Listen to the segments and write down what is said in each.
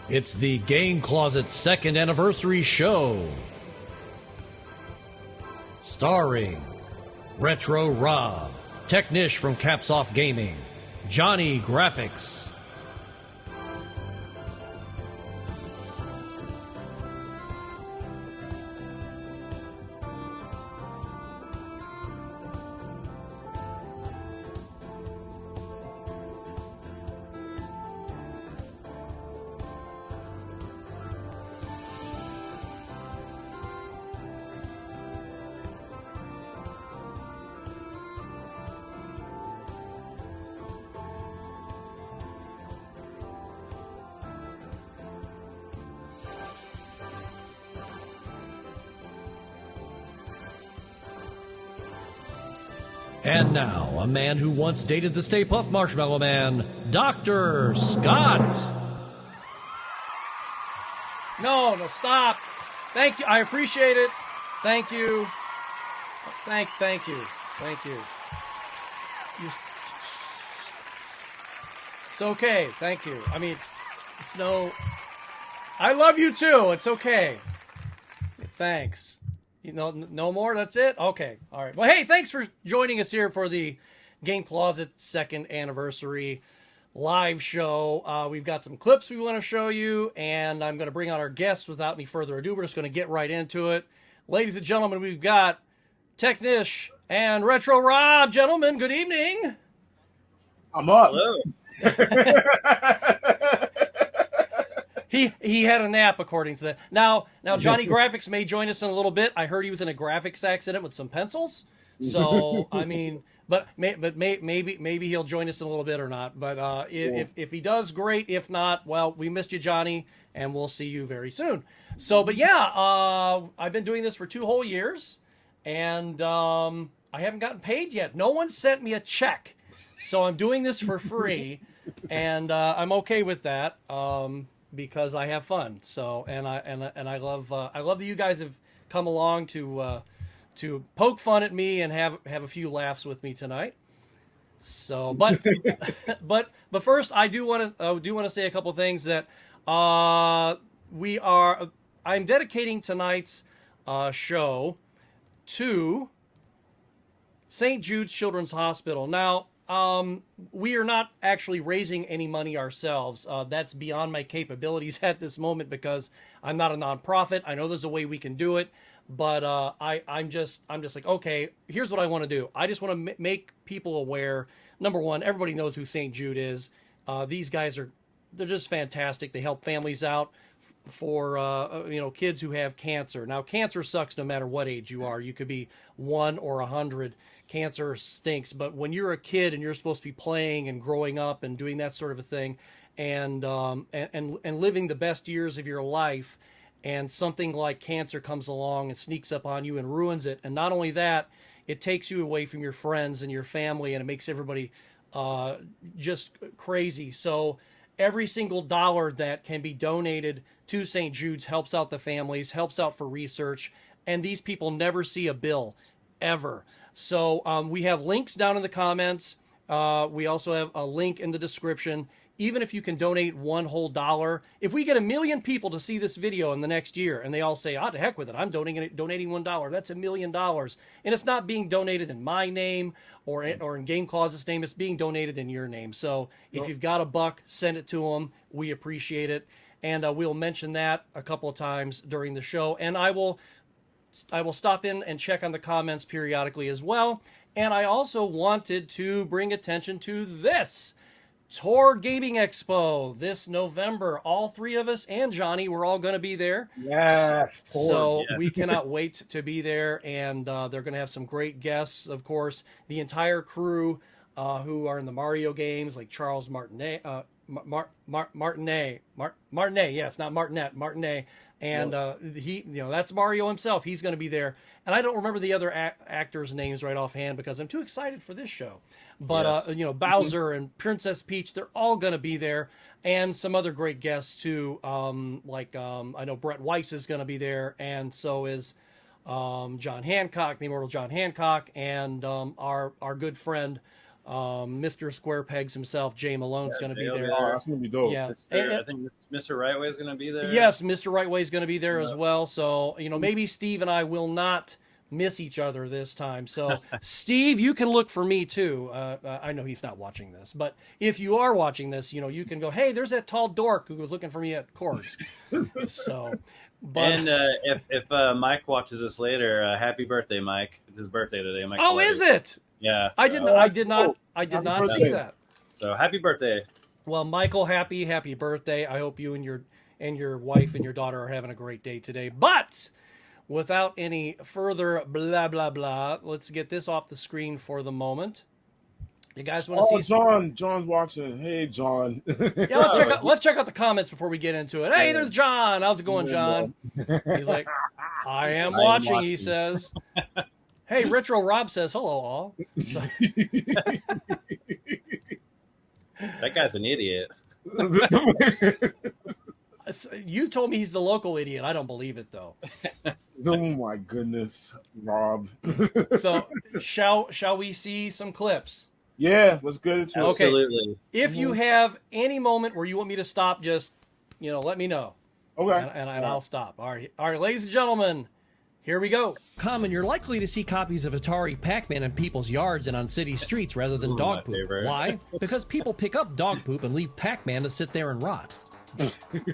It's the Game Closet 2nd Anniversary Show. Starring Retro Rob, TeCniSH from CappsOffGaming, Johnny Graphics, and now, a man who once dated the Stay Puft Marshmallow Man, Dr. Scott. No, stop. Thank you. I appreciate it. Thank you. Thank you. It's okay. Thank you. I mean, it's no... I love you too. It's okay. Thanks. You know, no more? That's it? Okay. All right. Well, hey, thanks for joining us here for the Game Closet 2nd Anniversary live show. We've got some clips we want to show you, and I'm going to bring out our guests without any further ado. We're just going to get right into it. Ladies and gentlemen, we've got TeCniSH and Retro Rob. Gentlemen, good evening. I'm up. Hello. He had a nap, according to that. Now Johnny Graphics may join us in a little bit. I heard he was in a graphics accident with some pencils. So I mean, maybe he'll join us in a little bit or not. But if he does, great. If not, well, we missed you, Johnny, and we'll see you very soon. So, but yeah, I've been doing this for 2 whole years, and I haven't gotten paid yet. No one sent me a check, so I'm doing this for free, and I'm okay with that. Because I have fun, so and I love that you guys have come along to poke fun at me and have a few laughs with me tonight. So, but first, I do want to say a couple things that I'm dedicating tonight's show to St. Jude's Children's Hospital. Now, we are not actually raising any money ourselves. That's beyond my capabilities at this moment because I'm not a nonprofit. I know there's a way we can do it, but I'm just like, okay, here's what I want to do. I just want to make people aware. Number one, everybody knows who St. Jude is. These guys they're just fantastic. They help families out for kids who have cancer. Now, cancer sucks no matter what age you are. You could be 1 or 100. Cancer stinks, but when you're a kid and you're supposed to be playing and growing up and doing that sort of a thing, and living the best years of your life, and something like cancer comes along and sneaks up on you and ruins it, and not only that, it takes you away from your friends and your family, and it makes everybody just crazy. So every single dollar that can be donated to St. Jude's helps out the families, helps out for research, and these people never see a bill, ever. So we have links down in the comments. We also have a link in the description. Even if you can donate $1 whole, if we get 1 million people to see this video in the next year and they all say, to heck with it, I'm donating $1, that's $1 million. And it's not being donated in my name or in Game Closet's name. It's being donated in your name. So if you've got $1, send it to them. We appreciate it. And we'll mention that a couple of times during the show. And I will stop in and check on the comments periodically as well. And I also wanted to bring attention to this Tor Gaming Expo this November. All 3 of us and Johnny, we're all going to be there. Yes. Tor, so yes. We cannot wait to be there. And they're going to have some great guests, of course. The entire crew who are in the Mario games, like Charles Martinet. Martinet, yes, not Martinet, Martinet. And that's Mario himself. He's going to be there. And I don't remember the other actors' names right offhand because I'm too excited for this show. But, Yes. Bowser and Princess Peach, they're all going to be there. And some other great guests, too. I know Brett Weiss is going to be there. And so is John Hancock, the immortal John Hancock. And our good friend Mr. Square Pegs himself, Jay Malone's going to be there. Oh, that's gonna be dope. Yeah, I think Mr. Rightway is going to be there. yes, Mr. Rightway is going to be there as well. So maybe Steve and I will not miss each other this time. So Steve, you can look for me too. I know he's not watching this, but if you are watching this, you can go, hey, there's that tall dork who was looking for me at Coors. So. But, and if Mike watches this later, happy birthday, Mike! It's his birthday today. Mike. Oh, is it? Yeah. I did not see that. So happy birthday! Well, Michael, happy birthday! I hope you and your wife and your daughter are having a great day today. But without any further blah blah blah, let's get this off the screen for the moment. You guys want to see? John's watching. Hey, John. Yeah, let's check out the comments before we get into it. Hey, there's John. How's it going, John? He's like, I am watching. He says. Hey, Retro Rob says hello, all. That guy's an idiot. You told me he's the local idiot. I don't believe it though. Oh my goodness, Rob. So shall we see some clips? Yeah, let's get into it. Absolutely. If you have any moment where you want me to stop, just let me know. Okay. And I'll stop. All right, ladies and gentlemen, here we go. Common, you're likely to see copies of Atari Pac-Man in people's yards and on city streets rather than dog poop. favorite. Why? Because people pick up dog poop and leave Pac-Man to sit there and rot.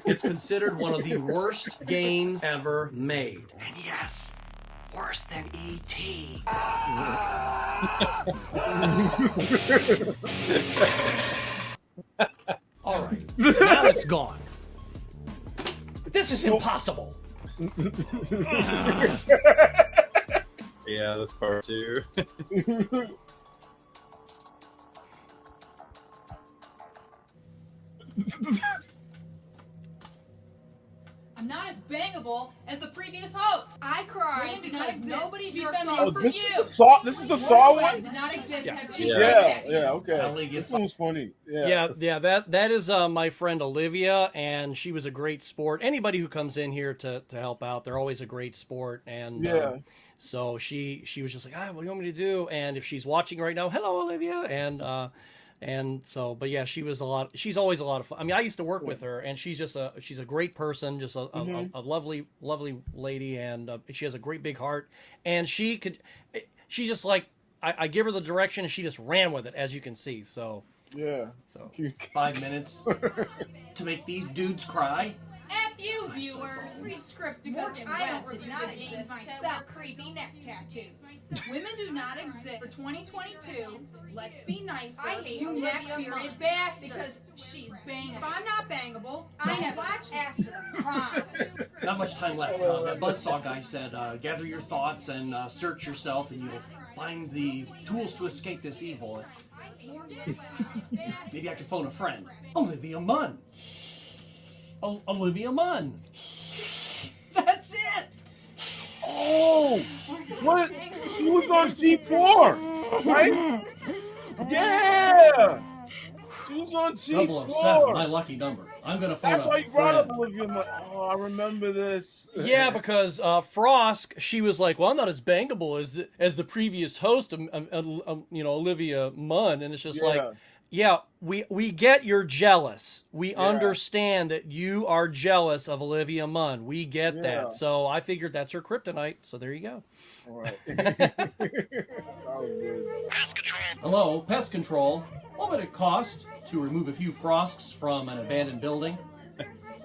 It's considered one of the worst games ever made. And yes, worse than E.T. All right, now it's gone. This is impossible. Yeah, that's part 2. I'm not as bangable as the previous host. I cried because nobody jerks Oh, off for this you. is the Saw. This is the Saw one. Did not exist. Yeah. Okay. Ellie gets- This one was funny. Yeah. Yeah. That is my friend Olivia, and she was a great sport. Anybody who comes in here to help out, they're always a great sport. And so she was just like, what do you want me to do? And if she's watching right now, hello Olivia. And so, but yeah, she's always a lot of fun. I mean, I used to work with her, and she's a great person, just a lovely lady, and she has a great big heart, and she's just like, I give her the direction, and she just ran with it, as you can see. So Yeah. So 5 minutes to make these dudes cry. F you, viewers. Read scripts because I don't review the games myself. Creepy neck tattoos. Women do not exist. For 2022, let's be nice. I hate you neck period bastard because she's bangable. If I'm not bangable, I never watch Aster cry. Not much time left. That Buzzsaw guy said, gather your thoughts and search yourself, and you'll find the tools to escape this evil. Maybe I can phone a friend. Olivia Munn. Olivia Munn. That's it. Oh, what? She was on G4, right? Yeah. She was on G4. 007, my lucky number. I'm gonna phone That's a why you brought friend. up Olivia Munn. Oh, I remember this. Yeah, because Frosk, she was like, "Well, I'm not as bangable as the previous host, Olivia Munn," and it's just like, yeah, we get you're jealous. We understand that you are jealous of Olivia Munn. We get that. So I figured that's her kryptonite. So there you go. All right. Pest control. Hello, pest control. What would it cost to remove a few frosks from an abandoned building?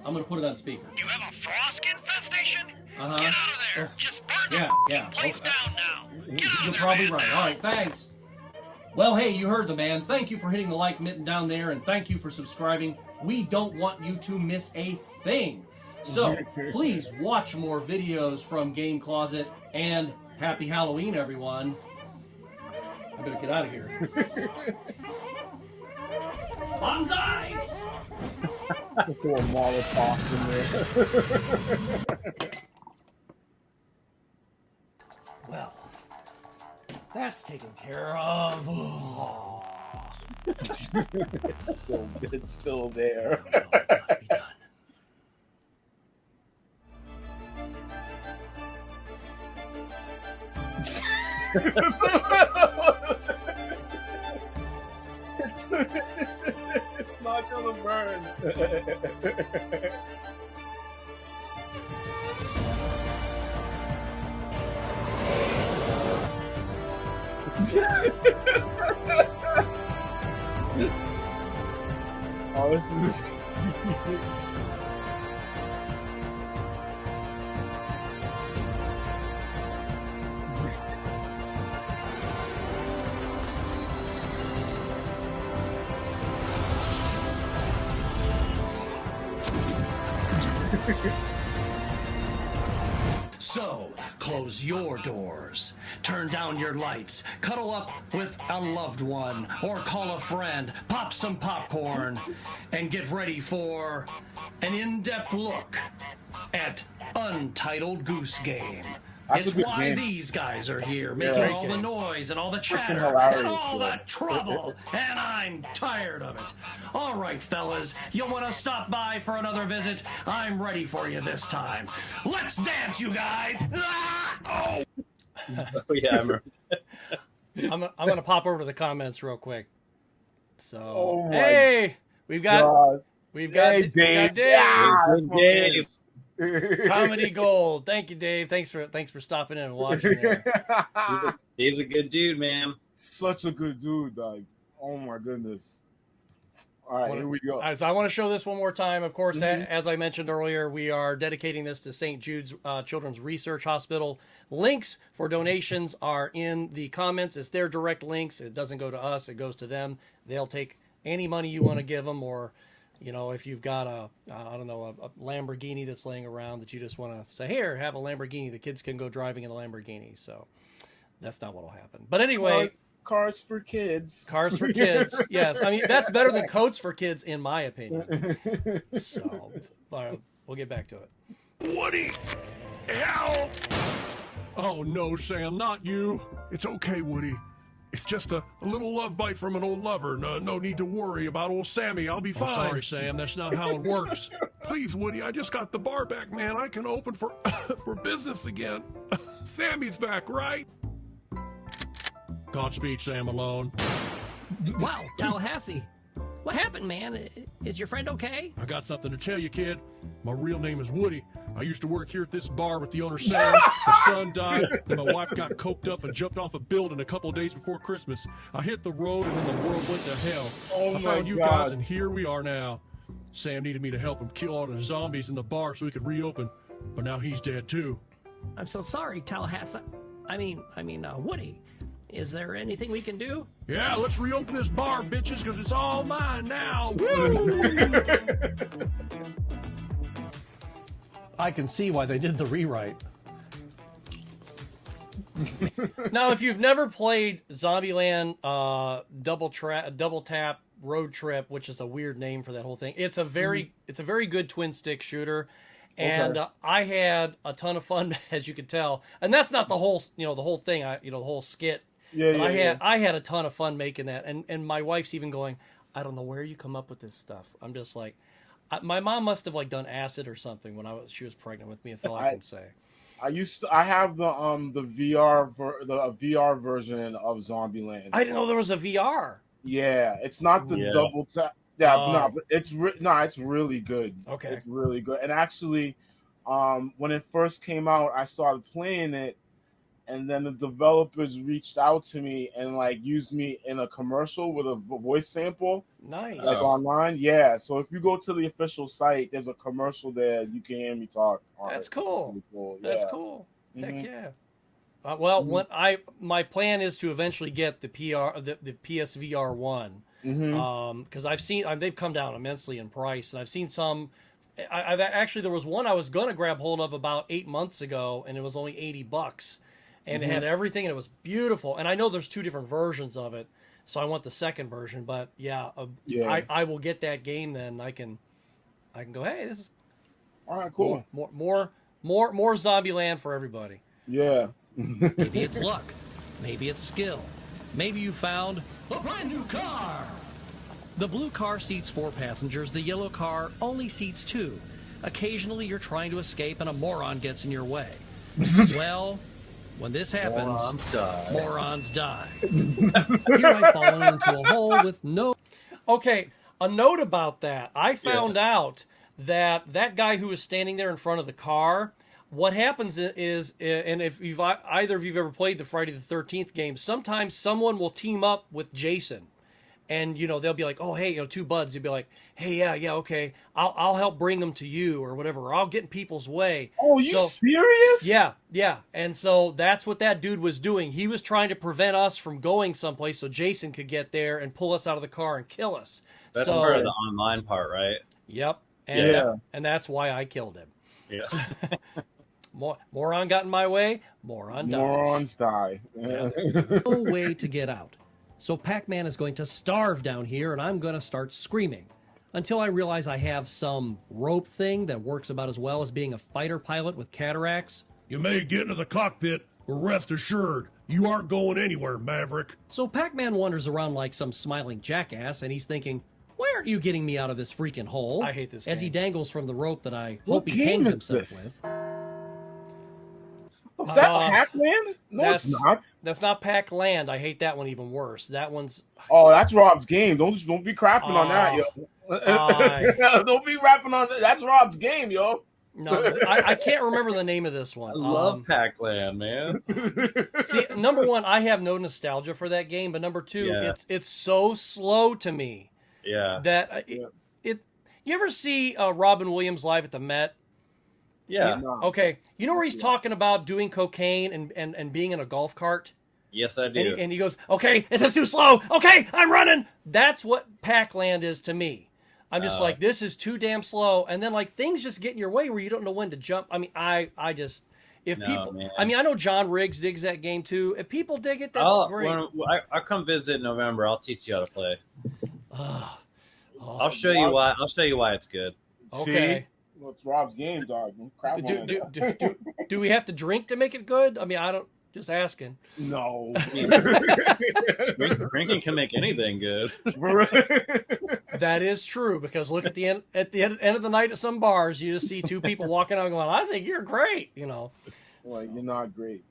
I'm going to put it on speaker. You have a frost infestation? Uh-huh. Get out of there. Just burn them. Yeah. Place Okay. down now. Get out You're of there, probably man. right. All right, thanks. Well, hey, you heard the man. Thank you for hitting the like button down there, and thank you for subscribing. We don't want you to miss a thing. So, please watch more videos from Game Closet, and happy Halloween, everyone. I better get out of here. Bonsai! Throw a Molotov in there. Well, that's taken care of. Oh. It's still there. Must be done. It's not gonna burn. Oh, this is. So, close your doors, turn down your lights, cuddle up with a loved one, or call a friend, pop some popcorn, and get ready for an in-depth look at Untitled Goose Game. That's It's a good why game. these guys are here, making Yeah. all the noise and all the chatter hilarious, and all the yeah. trouble, and I'm tired of it. All right, fellas, you want to stop by for another visit? I'm ready for you this time. Let's dance, you guys! Ah! Oh! Oh, yeah, I remember. I'm gonna pop over to the comments real quick. So, Oh my hey, we've got God. we've got Hey, Dave. Dave. Dave. Yeah. Good Dave. Comedy gold. Thank you, Dave. Thanks for stopping in and watching there. Dave's a good dude, man. Such a good dude, dog. Oh my goodness. All right, here we go. All right, so I want to show this one more time. Of course, as I mentioned earlier, we are dedicating this to St. Jude's Children's Research Hospital. Links for donations are in the comments. It's their direct links. It doesn't go to us. It goes to them. They'll take any money you want to give them, or, you know, if you've got a Lamborghini that's laying around that you just want to say, here, have a Lamborghini. The kids can go driving in a Lamborghini. So that's not what will happen. But anyway... Cars for kids. Cars for kids. Yes. I mean, that's better than coats for kids, in my opinion. So, all right, we'll get back to it. Woody! Help! Oh no, Sam, not you. It's okay, Woody. It's just a little love bite from an old lover. No need to worry about old Sammy. I'll be fine. Sorry, Sam. That's not how it works. Please, Woody, I just got the bar back, man. I can open for for business again. Sammy's back, right? Godspeed, Sam Malone. Wow, Tallahassee. What happened, man? Is your friend okay? I got something to tell you, kid. My real name is Woody. I used to work here at this bar with the owner, Sam. My son died, and my wife got coked up and jumped off a building a couple of days before Christmas. I hit the road, and then the world went to hell. Oh I my found you God. guys, and here we are now. Sam needed me to help him kill all the zombies in the bar so he could reopen, but now he's dead, too. I'm so sorry, Tallahassee. I mean, Woody. Is there anything we can do? Yeah, let's reopen this bar, bitches, because it's all mine now. Woo! I can see why they did the rewrite. Now, if you've never played Zombieland Double Tap Road Trip, which is a weird name for that whole thing, it's a very good twin stick shooter, and I had a ton of fun, as you can tell. And that's not the whole the whole thing, the whole skit. Yeah, But I had a ton of fun making that, and my wife's even going, I don't know where you come up with this stuff. I'm just like, my mom must have like done acid or something when she was pregnant with me. That's all I can say. I have the VR version of Zombieland. I didn't know there was a VR. Yeah, it's not the double tap. Yeah, no, but it's really good. Okay, it's really good. And actually, when it first came out, I started playing it, and then the developers reached out to me and like used me in a commercial with a voice sample. Nice. Like online, yeah. So if you go to the official site, there's a commercial there. You can hear me talk. That's cool. Really cool. That's Yeah. cool. Mhm. Heck yeah. When my plan is to eventually get the PSVR 1, because I've seen they've come down immensely in price, and I've seen some. I've actually, there was one I was going to grab hold of about 8 months ago, and it was only $80, and it had everything, and it was beautiful. And I know there's two different versions of it, so I want the second version. But I will get that game then. I can go, hey, this is all right, cool. More Zombieland for everybody. Yeah. Maybe it's luck. Maybe it's skill. Maybe you found a brand new car. The blue car seats 4 passengers. The yellow car only seats 2. Occasionally you're trying to escape and a moron gets in your way. Well, when this happens, morons die. Here I've fallen into a hole with no... Okay, a note about that. I found out that guy who was standing there in front of the car, what happens is, and if either of you've ever played the Friday the 13th game, sometimes someone will team up with Jason. And, they'll be like, oh, hey, two buds. You'll be like, hey, yeah, okay. I'll help bring them to you or whatever. Or I'll get in people's way. Oh, you serious? Yeah. And so that's what that dude was doing. He was trying to prevent us from going someplace so Jason could get there and pull us out of the car and kill us. That's part of the online part, right? Yep. And that's why I killed him. Yeah. So, moron got in my way, moron dies. Morons die. Yeah. No way to get out. So Pac-Man is going to starve down here, and I'm going to start screaming. Until I realize I have some rope thing that works about as well as being a fighter pilot with cataracts. You may get into the cockpit, but rest assured, you aren't going anywhere, Maverick. So Pac-Man wanders around like some smiling jackass, and he's thinking, why aren't you getting me out of this freaking hole? I hate this As game. he dangles from the rope that I What hope he game hangs is himself this? with. Is that Pac-Man? No, it's not. That's not Pac-Land. I hate that one even worse. That one's... Oh, that's Rob's game. Don't be crapping on that, yo. Don't be rapping on that. That's Rob's game, yo. No, I can't remember the name of this one. I love Pac-Land, man. See, number one, I have no nostalgia for that game, but number two, it's so slow to me. Yeah. That you ever see Robin Williams live at the Met? Yeah. Okay. You know where he's talking about doing cocaine and being in a golf cart? Yes, I do. And he goes, okay, this is too slow. Okay, I'm running. That's what Pac-Land is to me. I'm just like, this is too damn slow. And then like things just get in your way where you don't know when to jump. I mean, I just, if people, man. I mean, I know John Riggs digs that game too. If people dig it, that's great. I'll come visit in November. I'll teach you how to play. I'll show you why. I'll show you why it's good. Okay. See? Well, it's Rob's game, dog. Crap on it. Do we have to drink to make it good? I mean, I don't. Just asking. No. Drinking can make anything good. That is true because look at the end of the night at some bars, you just see two people walking out going, "I think you're great," Like, you're not great.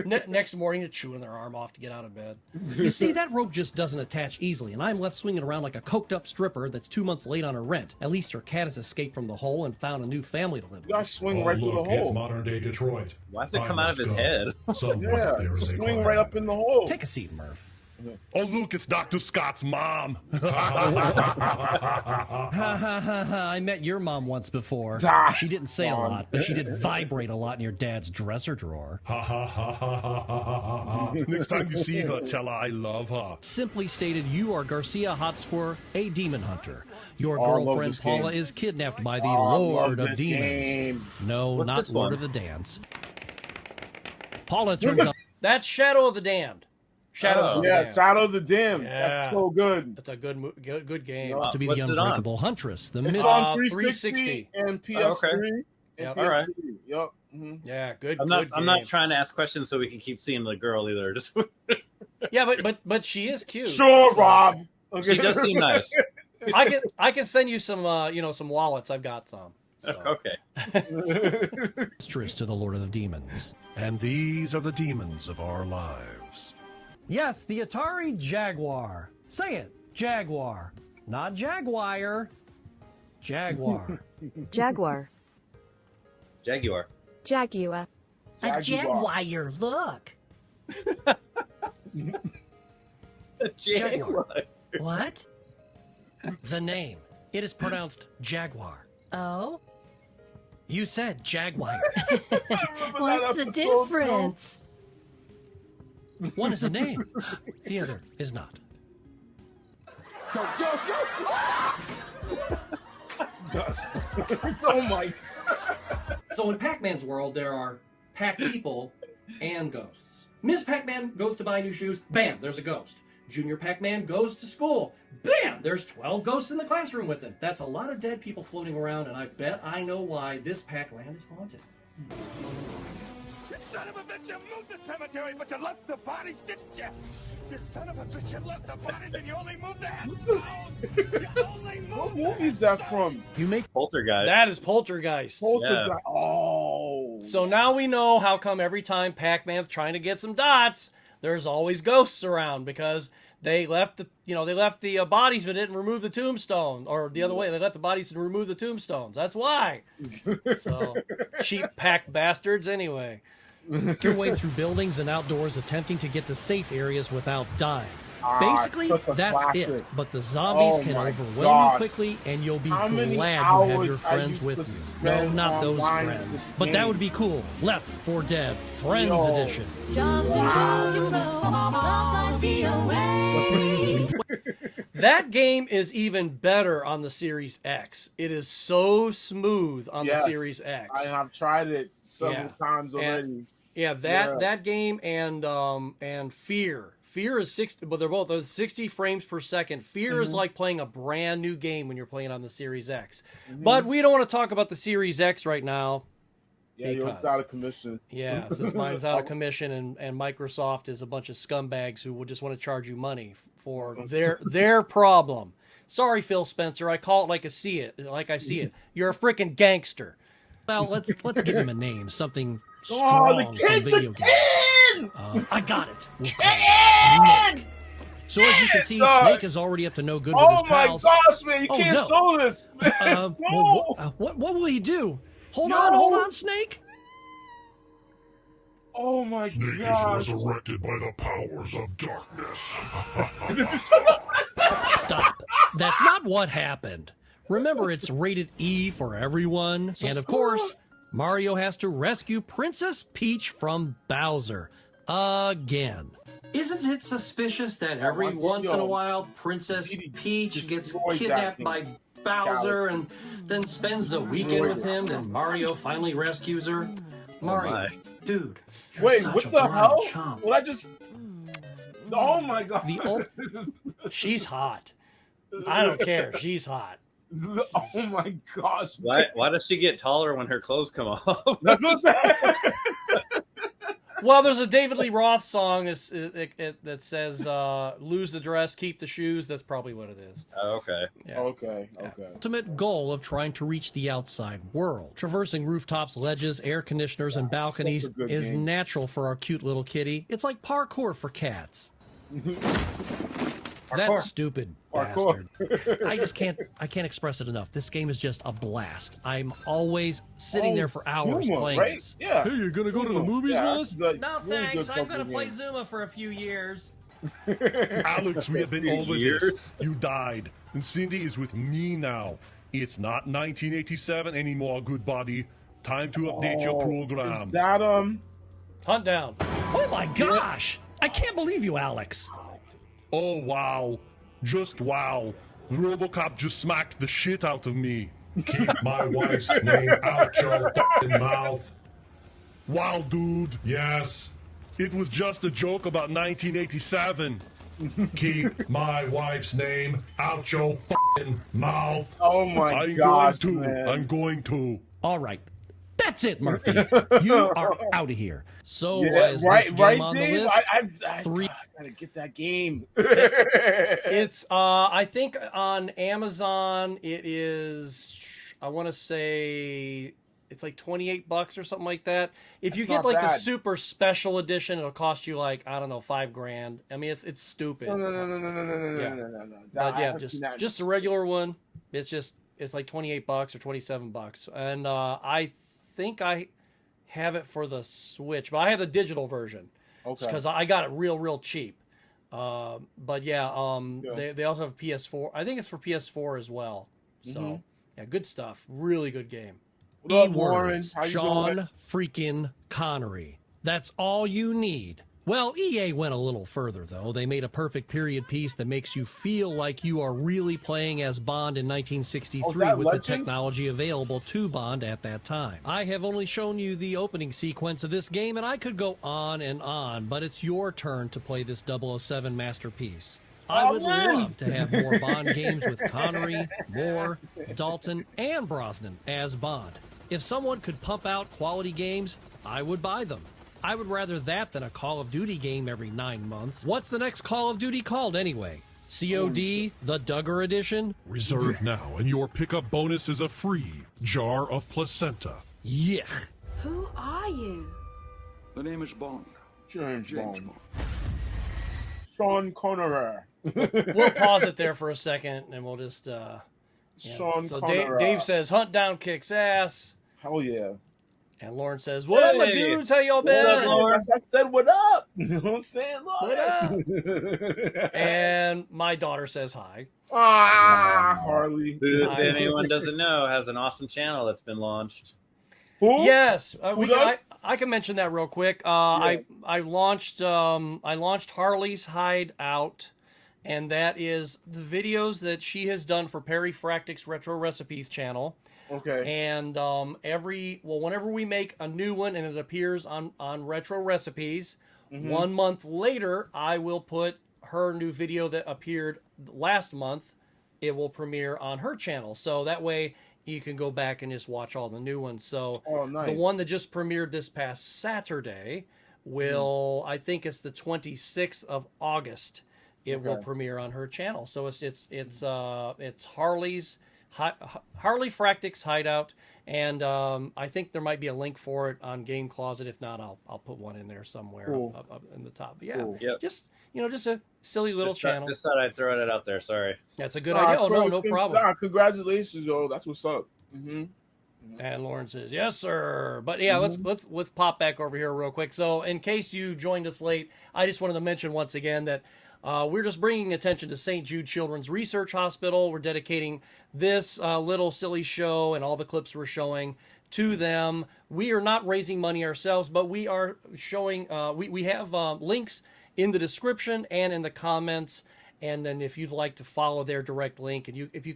Next morning, they're chewing their arm off to get out of bed. You see, that rope just doesn't attach easily, and I'm left swinging around like a coked-up stripper that's 2 months late on her rent. At least her cat has escaped from the hole and found a new family to live with. You guys swing right through the It's hole. modern-day Detroit. Why does it come out of his head? Somewhere there's a swing fire. right up in the hole. Take a seat, Murph. Oh, look, it's Dr. Scott's mom. I met your mom once before. She didn't say a lot, but she did vibrate a lot in your dad's dresser drawer. Next time you see her, tell her I love her. Simply stated, you are Garcia Hotspur, a demon hunter. Your I love girlfriend this game. Paula is kidnapped by the I love Lord of this Demons. game. No, What's not this Lord one? of the Dance. Paula turns out. That's Shadow of the Damned. Shadows of the Yeah, Damned. Shadow of the Dim. Yeah. That's so good. That's a good game. To be What's the it on? unbreakable huntress, the It's myth. on 360 and PS3. okay. And Yep. PS3. All right. Yep. Mhm. Yeah, good. I'm good not game. trying to ask questions so we can keep seeing the girl either. Just Yeah, but she is cute. Sure, So, Rob. she does seem nice. I can send you some some wallets. I've got some. So. Okay. Mistress to the Lord of the Demons. And these are the demons of our lives. Yes, the Atari Jaguar. Say it, Jaguar. Not Jaguar. Jaguar. Jaguar. Jaguar. Jaguar. A jaguar, look. Jaguar. What? The name. It is pronounced Jaguar. Oh? You said Jaguar. What's the difference? One is a name. The other is not. Gus. Oh my. So in Pac-Man's world, there are Pac people and ghosts. Miss Pac-Man goes to buy new shoes. Bam, there's a ghost. Junior Pac-Man goes to school. Bam, there's 12 ghosts in the classroom with him. That's a lot of dead people floating around, and I bet I know why this Pac-Land is haunted. You son of a bitch, you moved the cemetery, but you left the bodies, didn't you? You son of a bitch, you left the bodies and you only moved the house. You only moved What movie is that from? You make Poltergeist. That is Poltergeist. Poltergeist. Yeah. Oh. So now we know how come every time Pac-Man's trying to get some dots, there's always ghosts around because they left the bodies but didn't remove the tombstone, or the other way, they left the bodies and remove the tombstones. That's why. So cheap pack bastards anyway. Make your way through buildings and outdoors, attempting to get to safe areas without dying. Ah, Basically, such a that's classic. it. But the zombies Oh can my overwhelm gosh. you quickly, and you'll be How many glad you have hours your I friends used with to you. No, spend not those online with friends. this But that game. would be cool. Left 4 Dead, Friends Yo. Edition. That game is even better on the Series X. It is so smooth on Yes, the Series X. I've tried it several times And- already. Yeah, that game and Fear. Fear is 60, but they're both 60 frames per second. Fear is like playing a brand new game when you're playing on the Series X. But we don't want to talk about the Series X right now. Yeah, it's out of commission. Yeah, since mine's out of commission, and Microsoft is a bunch of scumbags who would just want to charge you money for their problem. Sorry, Phil Spencer. I call it like I see it. You're a freaking gangster. Well, let's give him a name. Something Oh, strong the from kid, video the games. kid! I got it. We'll call it Snake. So as you can see, God. Snake is already up to no good with Oh his my pals. gosh, man! You Oh, can't no. show this. Well, No. what will he do? Hold Yo. on, Snake. Oh my Snake gosh! is resurrected by the powers of darkness. Stop. That's not what happened. Remember, it's rated E for everyone. And of course, Mario has to rescue Princess Peach from Bowser. Again. Isn't it suspicious that every once in a while Princess Peach gets kidnapped by Bowser and then spends the weekend with him, and Mario finally rescues her? Mario, dude. You're Wait, such what a the blind hell? chump. What I just? Oh my god! She's hot. I don't care. She's hot. Oh my gosh! Why does she get taller when her clothes come off? That's what Well, there's a David Lee Roth song that says "Lose the dress, keep the shoes." That's probably what it is. Oh, okay. Yeah. Okay. Ultimate goal of trying to reach the outside world. Traversing rooftops, ledges, air conditioners, and balconies such a good is game. natural for our cute little kitty. It's like parkour for cats. That stupid Parkour. bastard. I can't express it enough. This game is just a blast. I'm always sitting there for hours Zuma, playing right? this. Yeah. Hey, you gonna go to the movies with us? No thanks. I'm gonna play Zuma for a few years. Alex, we have been over Years? this. You died, and Cindy is with me now. It's not 1987 anymore, good buddy. Time to update your program. Is that Hunt down. Oh my gosh! I can't believe you, Alex. Oh, wow. Just wow. RoboCop just smacked the shit out of me. Keep my wife's name out your fucking mouth. Wow, dude. Yes. It was just a joke about 1987. Keep my wife's name out your fucking mouth. Oh my I'm gosh, going to. man. I'm going to. All right. That's it, Murphy. You are out of here. So, Yeah, is right, this game right, on the Dave? list? I Three. gotta get that game. It's I think on Amazon it is, I want to say it's like $28 or something like that. If you That's get not like the bad. super special edition, it'll cost you like, I don't know, $5,000. I mean, it's stupid. No. Yeah. But yeah, just a regular one. It's like $28 or $27, and I think I have it for the Switch, but I have the digital version because I got it real cheap. But yeah, they also have PS4. I think it's for PS4 as well. So yeah, good stuff. Really good game. What up, Warren? Words, How you Sean doing? freaking Connery. That's all you need. Well, EA went a little further, though. They made a perfect period piece that makes you feel like you are really playing as Bond in 1963 that with Legends? the technology available to Bond at that time. I have only shown you the opening sequence of this game, and I could go on, but it's your turn to play this 007 masterpiece. I would love to have more Bond games with Connery, Moore, Dalton, and Brosnan as Bond. If someone could pump out quality games, I would buy them. I would rather that than a Call of Duty game every 9 months. What's the next Call of Duty called anyway? COD, the Duggar Edition? Reserve now, and your pickup bonus is a free jar of placenta. Yuck. Who are you? The name is Bond. James Bond. Sean Connery. We'll pause it there for a second, and we'll just. Sean So Connery. Dave says, "Hunt down kicks ass." Hell yeah. And Lauren says, "What up, my dudes? How y'all been?" What up, Lauren? I said, "What up?" You know what I'm saying, Lauren? What up? And my daughter says hi. Harley. Who, if anyone doesn't know, has an awesome channel that's been launched. Who? Yes, I can mention that real quick. I launched Harley's Hideout, and that is the videos that she has done for Perry Fractic's Retro Recipes channel. Okay. And whenever we make a new one and it appears on Retro Recipes, 1 month later I will put her new video that appeared last month. It will premiere on her channel, so that way you can go back and just watch all the new ones. So nice. The one that just premiered this past Saturday will, I think it's the 26th of August. It will premiere on her channel. So it's Harley Fractic's Hideout, and I think there might be a link for it on Game Closet. If not, I'll put one in there somewhere up in the top. But yeah, Yep. just a silly little channel. Just thought I'd throw it out there. Sorry. That's a good idea. Oh no problem. Congratulations, yo. That's what's up. And Lauren says, "Yes, sir." But yeah, let's pop back over here real quick. So, in case you joined us late, I just wanted to mention once again that we're just bringing attention to St. Jude Children's Research Hospital. We're dedicating this little silly show and all the clips we're showing to them. We are not raising money ourselves, but we are showing. We have links in the description and in the comments. And then if you'd like to follow their direct link, and if you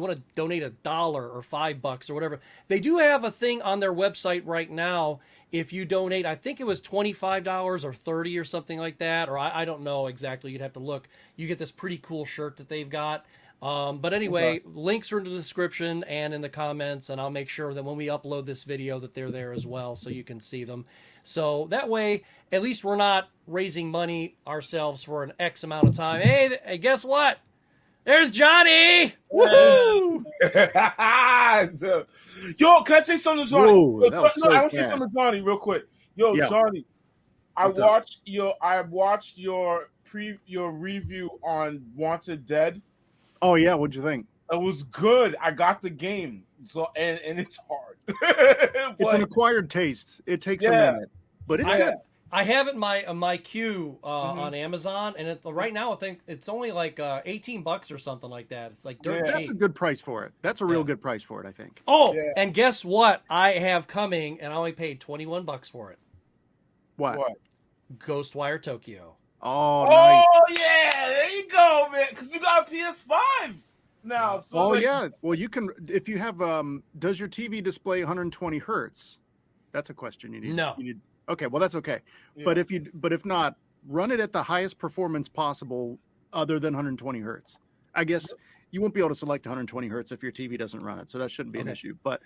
want to donate $1 or $5 or whatever, they do have a thing on their website right now. If you donate, I think it was $25 or $30 or something like that, or I don't know exactly. You'd have to look. You get this pretty cool shirt that they've got. But anyway, links are in the description and in the comments, and I'll make sure that when we upload this video that they're there as well, so you can see them. So that way, at least we're not raising money ourselves for an X amount of time. Hey, guess what? There's Johnny! Woo! Yo, can I say something to Johnny? Whoa, I want to say something to Johnny real quick. Yo, Johnny, I watched your review on Wanted Dead. Oh yeah, what'd you think? It was good. I got the game, so and it's hard. It's an acquired taste. It takes a minute, but it's good. I have it in my queue on Amazon, and right now I think it's only like $18 or something like that. It's like dirt cheap. That's a good price for it. That's a real good price for it, I think. Oh, and guess what? I have coming, and I only paid $21 for it. What? Ghostwire Tokyo. Oh, nice. Yeah, there you go, man. Because you got a PS5 now. So yeah. Well, you can if you have. Does your TV display 120 hertz? That's a question you need. No. Okay, well that's okay. Yeah. But if not, run it at the highest performance possible, other than 120 hertz. I guess you won't be able to select 120 hertz if your TV doesn't run it, so that shouldn't be an issue. But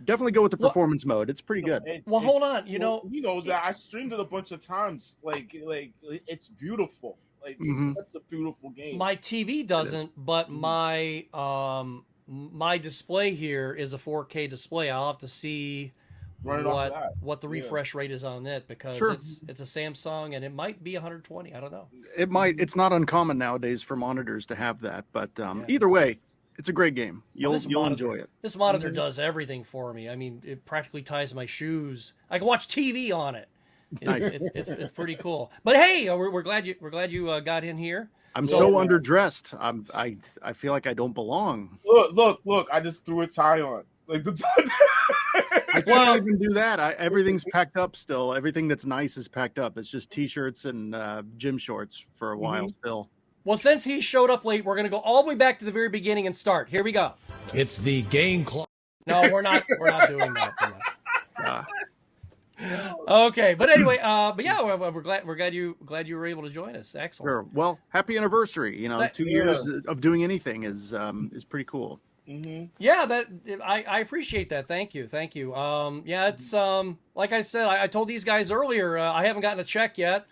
definitely go with the performance mode. It's pretty good. Hold on. He knows that I streamed it a bunch of times. Like it's beautiful. Like it's such a beautiful game. My TV doesn't, but my my display here is a 4K display. I'll have to see what the refresh rate is on it, because it's a Samsung and it might be 120. I don't know. It might. It's not uncommon nowadays for monitors to have that, but either way, it's a great game. You'll enjoy it. This monitor does everything for me. I mean, it practically ties my shoes. I can watch TV on it. It's pretty cool. But hey, we're glad you got in here. I'm so underdressed. I feel like I don't belong. Look! I just threw a tie on. Like the I can't even do that. Everything's packed up still. Everything that's nice is packed up. It's just t-shirts and gym shorts for a while still. Well, since he showed up late, we're going to go all the way back to the very beginning and start. Here we go. It's the game clock. No, we're not doing that. Okay, but anyway, we're glad you were able to join us. Excellent. Sure. Well, happy anniversary. 2 years of doing anything is pretty cool. Yeah, I appreciate that. Thank you. It's like I said, I told these guys earlier, I haven't gotten a check yet,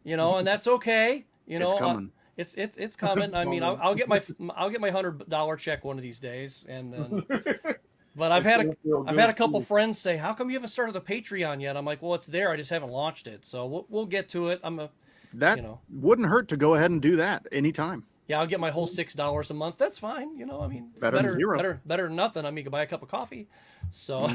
and that's okay. It's coming. It's coming. I mean, I'll get my $100 check one of these days, and then. But I've had a couple friends say, "How come you haven't started the Patreon yet?" I'm like, "Well, it's there. I just haven't launched it, so we'll get to it." that wouldn't hurt to go ahead and do that anytime. Yeah, I'll get my whole $6 a month. That's fine. You know, I mean, it's Better than zero. better than nothing. I mean, you can buy a cup of coffee. So,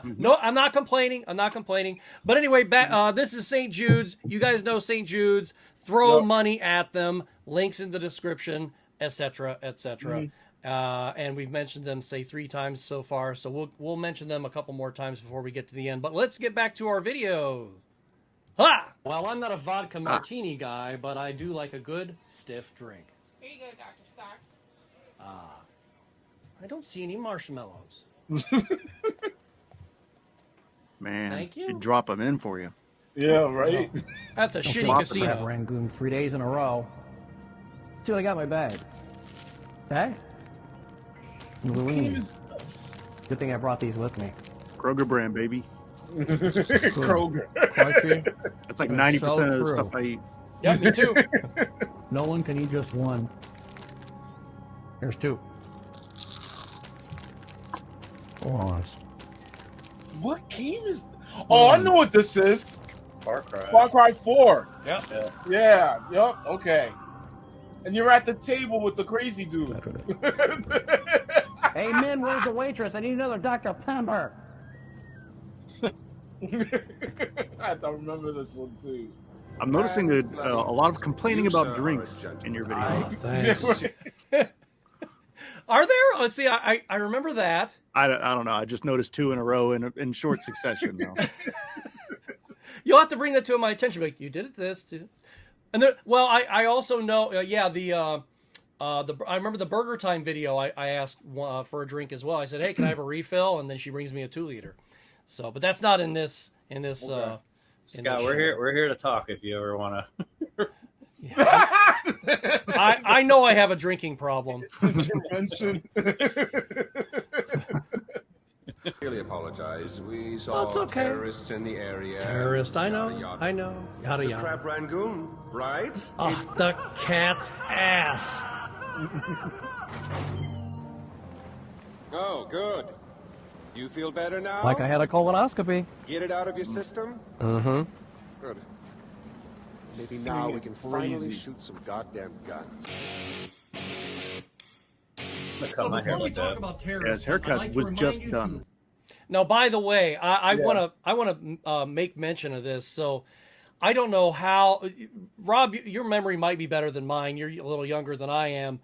no, I'm not complaining. I'm not complaining. But anyway, this is St. Jude's. You guys know St. Jude's. Throw money at them. Links in the description, etc., etc. And we've mentioned them, say, 3 times so far. So we'll mention them a couple more times before we get to the end. But let's get back to our video. Ha! Well, I'm not a vodka martini guy, but I do like a good stiff drink. Here you go, Dr. Stocks. I don't see any marshmallows. Man, thank you. He'd drop them in for you. Yeah, right. That's a shitty casino. Rangoon 3 days in a row. Let's see what I got in my bag. Bag? Louise. Good thing I brought these with me. Kroger brand, baby. Kroger. That's like 90% of the stuff I eat. Yeah, me too. No one can eat just one. Here's 2. What game is? Oh, I know what this is. Far Cry. Far Cry 4. Yep. Yeah. Yep. Okay. And you're at the table with the crazy dude. Hey, Min, where's the waitress? I need another Dr. Pepper. I have to remember this one too. I'm noticing a lot of complaining about drinks in your video. Thanks. Are there? Let's see. I remember that. I don't know. I just noticed 2 in a row in short succession. Though. You'll have to bring that to my attention. Like, you did this too. And there, well, I also know. I remember the Burger Time video. I asked for a drink as well. I said, "Hey, can I have a refill?" And then she brings me a 2-liter. So, but that's not in this. Okay. Scott, we're here to talk. If you ever want to. I know I have a drinking problem. Really apologize. We saw terrorists in the area. Terrorist, I know. Yada The yada. crab rangoon, right? Oh, it's the cat's ass. Oh, good. You feel better now? Like I had a colonoscopy. Get it out of your system? Mm-hmm. Good. Maybe now we can finally shoot some goddamn guns. So before we talk about terrorism, his haircut was just done. Now, by the way, I want to make mention of this. So, I don't know how, Rob, your memory might be better than mine. You're a little younger than I am.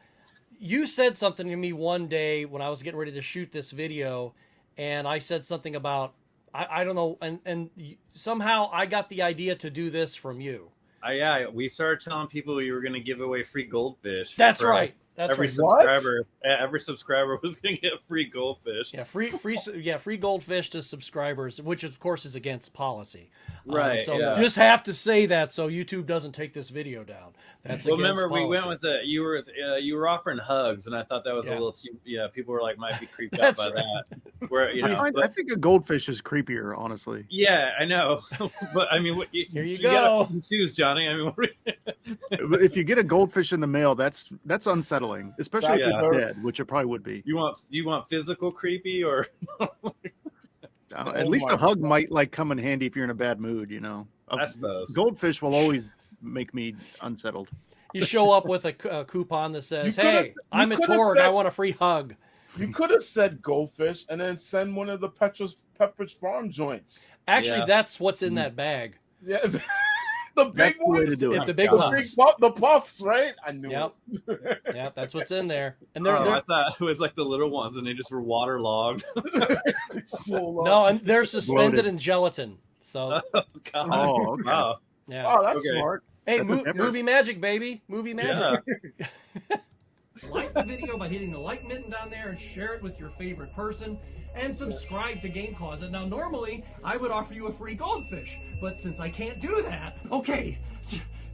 You said something to me one day when I was getting ready to shoot this video, and I said something about I don't know, and somehow I got the idea to do this from you. Yeah, we started telling people you were going to give away free goldfish. That's right. That's every right. subscriber. Every subscriber was going to get free goldfish. Yeah, free goldfish to subscribers, which of course is against policy. Right. So just have to say that so YouTube doesn't take this video down. That's against remember policy. we went with you were offering hugs, and I thought that was a little too. Yeah, people were like might be creeped out by that. Where I think a goldfish is creepier, honestly. Yeah, I know, but I mean, here you go. Choose, Johnny. I mean, if you get a goldfish in the mail, that's unsettling, especially if it's dead, which it probably would be. You want physical creepy or? At least a hug might come in handy if you're in a bad mood, you know. I suppose goldfish will always make me unsettled. You show up with a coupon that says, "Hey, I'm a Torg. I want a free hug." You could have said goldfish and then send one of the Pepperidge Farm joints. Actually, that's what's in that bag. Yeah. The big ones. It's the big ones. The puffs, right? I knew it. Yep, that's what's in there. And I thought it was like the little ones, and they just were waterlogged. No, and they're suspended in gelatin. So. Oh, God. Oh, okay. Wow. Yeah. Oh, that's smart. Hey, movie magic, baby. Movie magic. Yeah. Like the video by hitting the like button down there and share it with your favorite person. And subscribe to Game Closet. Now, normally, I would offer you a free goldfish, but since I can't do that, okay,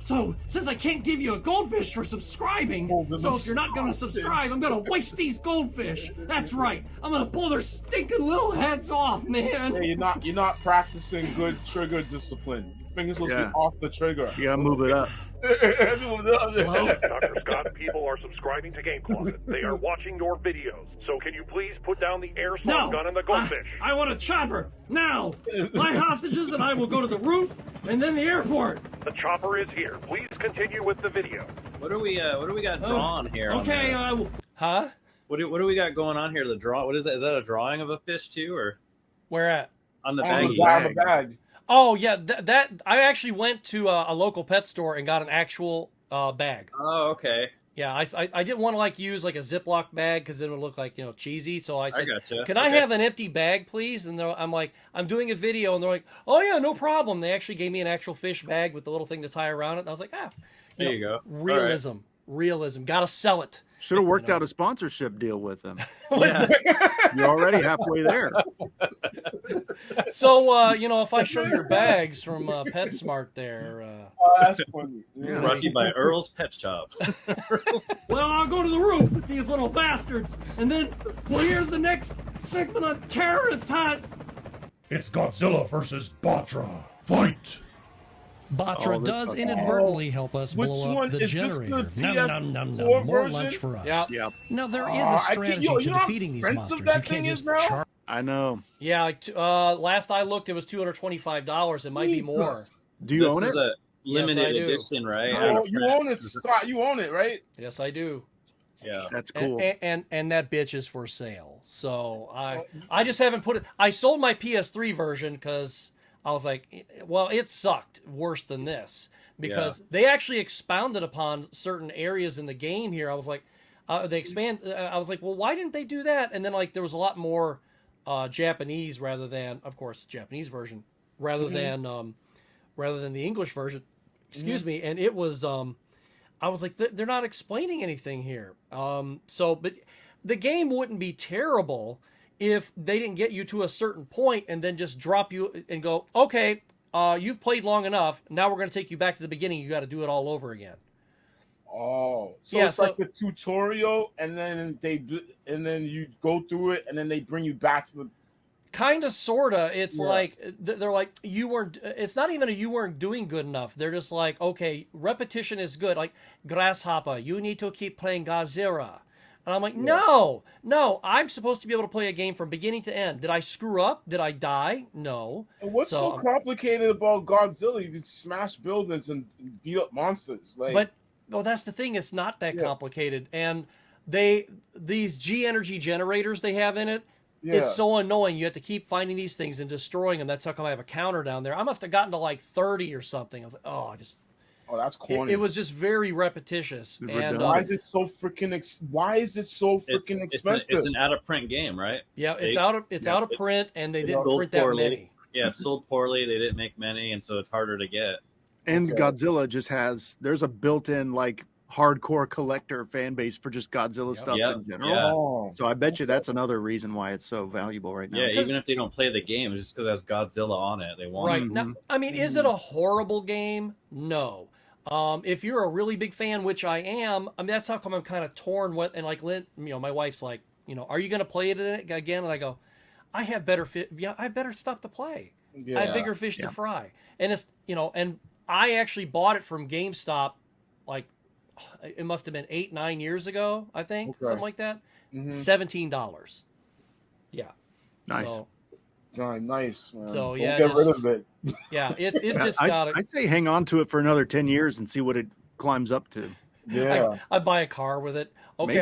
so since I can't give you a goldfish for subscribing, so if you're not going to subscribe, I'm going to waste these goldfish. That's right. I'm going to pull their stinking little heads off, man. Yeah, you're not practicing good trigger discipline. finger's supposed to be off the trigger. You gotta move it up. Dr. Scott, people are subscribing to Game Closet. They are watching your videos. So can you please put down the airsoft gun and the goldfish? I want a chopper now. My hostages and I will go to the roof and then the airport. The chopper is here. Please continue with the video. What do we got drawn here? Okay, huh? What do we got going on here? The draw. What is that? Is that a drawing of a fish too, or where at? On the bag. Oh yeah, that I actually went to a local pet store and got an actual bag. Oh, okay. Yeah, I didn't want to like use like a Ziploc bag because it would look like cheesy. So I said, gotcha. "Can I have an empty bag, please?" And I'm like, "I'm doing a video," and they're like, "Oh yeah, no problem." They actually gave me an actual fish bag with the little thing to tie around it. And I was like, there you go. Realism. Got to sell it. Should have worked out a sponsorship deal with them. You're already halfway there. So, if I show your bags from PetSmart there. That's funny. Brought to you by Earl's Pet Shop. Well, I'll go to the roof with these little bastards. And then, here's the next segment on Terrorist Hunt. It's Godzilla versus Batra. Fight! Batra does inadvertently help us blow up the generator. More lunch for us. Yep. Now, there is a strategy to defeating these monsters. You can't just I know. Yeah, last I looked, it was $225. It might be more. Do you own it? This is a limited edition, right? Oh, you own it, Scott. You own it, right? Yes, I do. Yeah, that's cool. And that bitch is for sale. So I just haven't put it. I sold my PS3 version because I was like, well, it sucked worse than this because they actually expounded upon certain areas in the game here. I was like, they expand. I was like, well, why didn't they do that? And then like there was a lot more Japanese rather than, of course, Japanese version rather than the English version. Excuse me. And it was, I was like, they're not explaining anything here. But the game wouldn't be terrible if they didn't get you to a certain point and then just drop you and go, okay, you've played long enough. Now we're going to take you back to the beginning. You got to do it all over again. Oh, so it's like a tutorial, and then you go through it, and then they bring you back to the. Kind of, sorta. It's like they're like you weren't. It's not even you weren't doing good enough. They're just like, okay, repetition is good. Like Grasshopper, you need to keep playing Godzilla. And I'm like, no, I'm supposed to be able to play a game from beginning to end. Did I screw up? Did I die? No. And what's so complicated about Godzilla? You can smash buildings and beat up monsters. Well, that's the thing. It's not that complicated. And these G energy generators they have in it, it's so annoying. You have to keep finding these things and destroying them. That's how come I have a counter down there. I must have gotten to like 30 or something. I was like, oh, that's corny. It was just very repetitious. And why is it so freaking expensive? It's an out of print game, right? Yeah, it's out of print, and they didn't print that many. Yeah, it sold poorly. They didn't make many, and so it's harder to get. And Godzilla just there's a built-in like hardcore collector fan base for just Godzilla stuff in general. Yeah. So I bet you that's another reason why it's so valuable right now. Yeah, even if they don't play the game, it's just because it has Godzilla on it. They want it. Now, I mean, is it a horrible game? No. If you're a really big fan, which I am, I mean, that's how come I'm kind of torn. My wife's like, are you going to play it again? And I go, I have better I have better stuff to play. I have bigger fish to fry. And it's, and I actually bought it from GameStop, like it must have been 8-9 years ago, I think, something like that. $17. Yeah. Nice. Nice. Man. So Don't get rid of it. Yeah, it's just got it. I'd say hang on to it for another 10 years and see what it climbs up to. Yeah, I buy a car with it. Okay,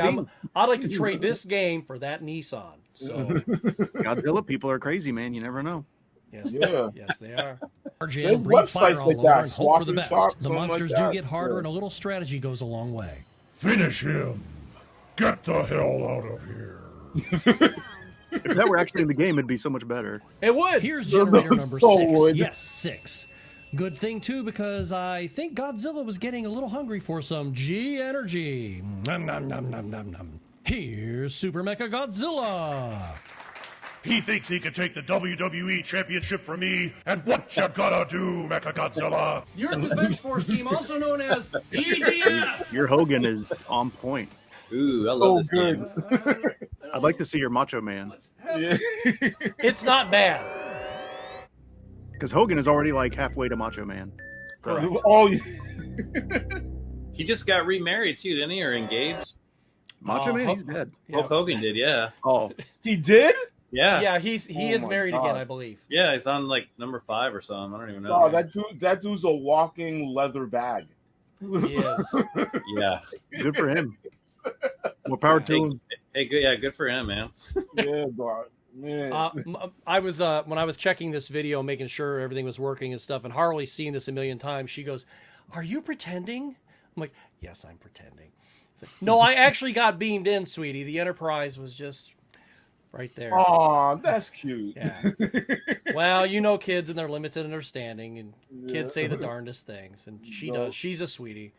I'd like to trade this game for that Nissan. So Godzilla people are crazy, man. You never know. Yes, yes, they are. RJ breathe fire all over and hope for the best. The monsters do get harder, and a little strategy goes a long way. Finish him. Get the hell out of here. If that were actually in the game, it'd be so much better. It would. Here's generator number 6. Yes, 6. Good thing, too, because I think Godzilla was getting a little hungry for some G energy. Nom, nom, nom, nom, nom, nom. Here's Super Mecha Godzilla. He thinks he can take the WWE Championship from me, and what you gotta do, Mechagodzilla? Your Defense Force team, also known as EDF. Your Hogan is on point. Ooh, I love this game. I'd like to see your Macho Man. It's not bad. Because Hogan is already like halfway to Macho Man. So. Correct. Oh, he just got remarried too, didn't he? Or engaged? Macho Man, he's dead. Hulk Hogan did, yeah. Oh, he did? Yeah. Yeah, he is married again, I believe. Yeah, he's on like number 5 or something. I don't even know. Oh, that dude's a walking leather bag. He is. Yeah. Good for him. More power to him. Hey, good for him, man. Yeah, dog. Man. I was when I was checking this video, making sure everything was working and stuff, and Harley's seen this a million times. She goes, "Are you pretending?" I'm like, "Yes, I'm pretending." Like, no, I actually got beamed in, sweetie. The Enterprise was just right there. Oh, that's cute. Yeah. Well, you know, kids and their limited understanding, and kids say the darndest things, and she does. She's a sweetie.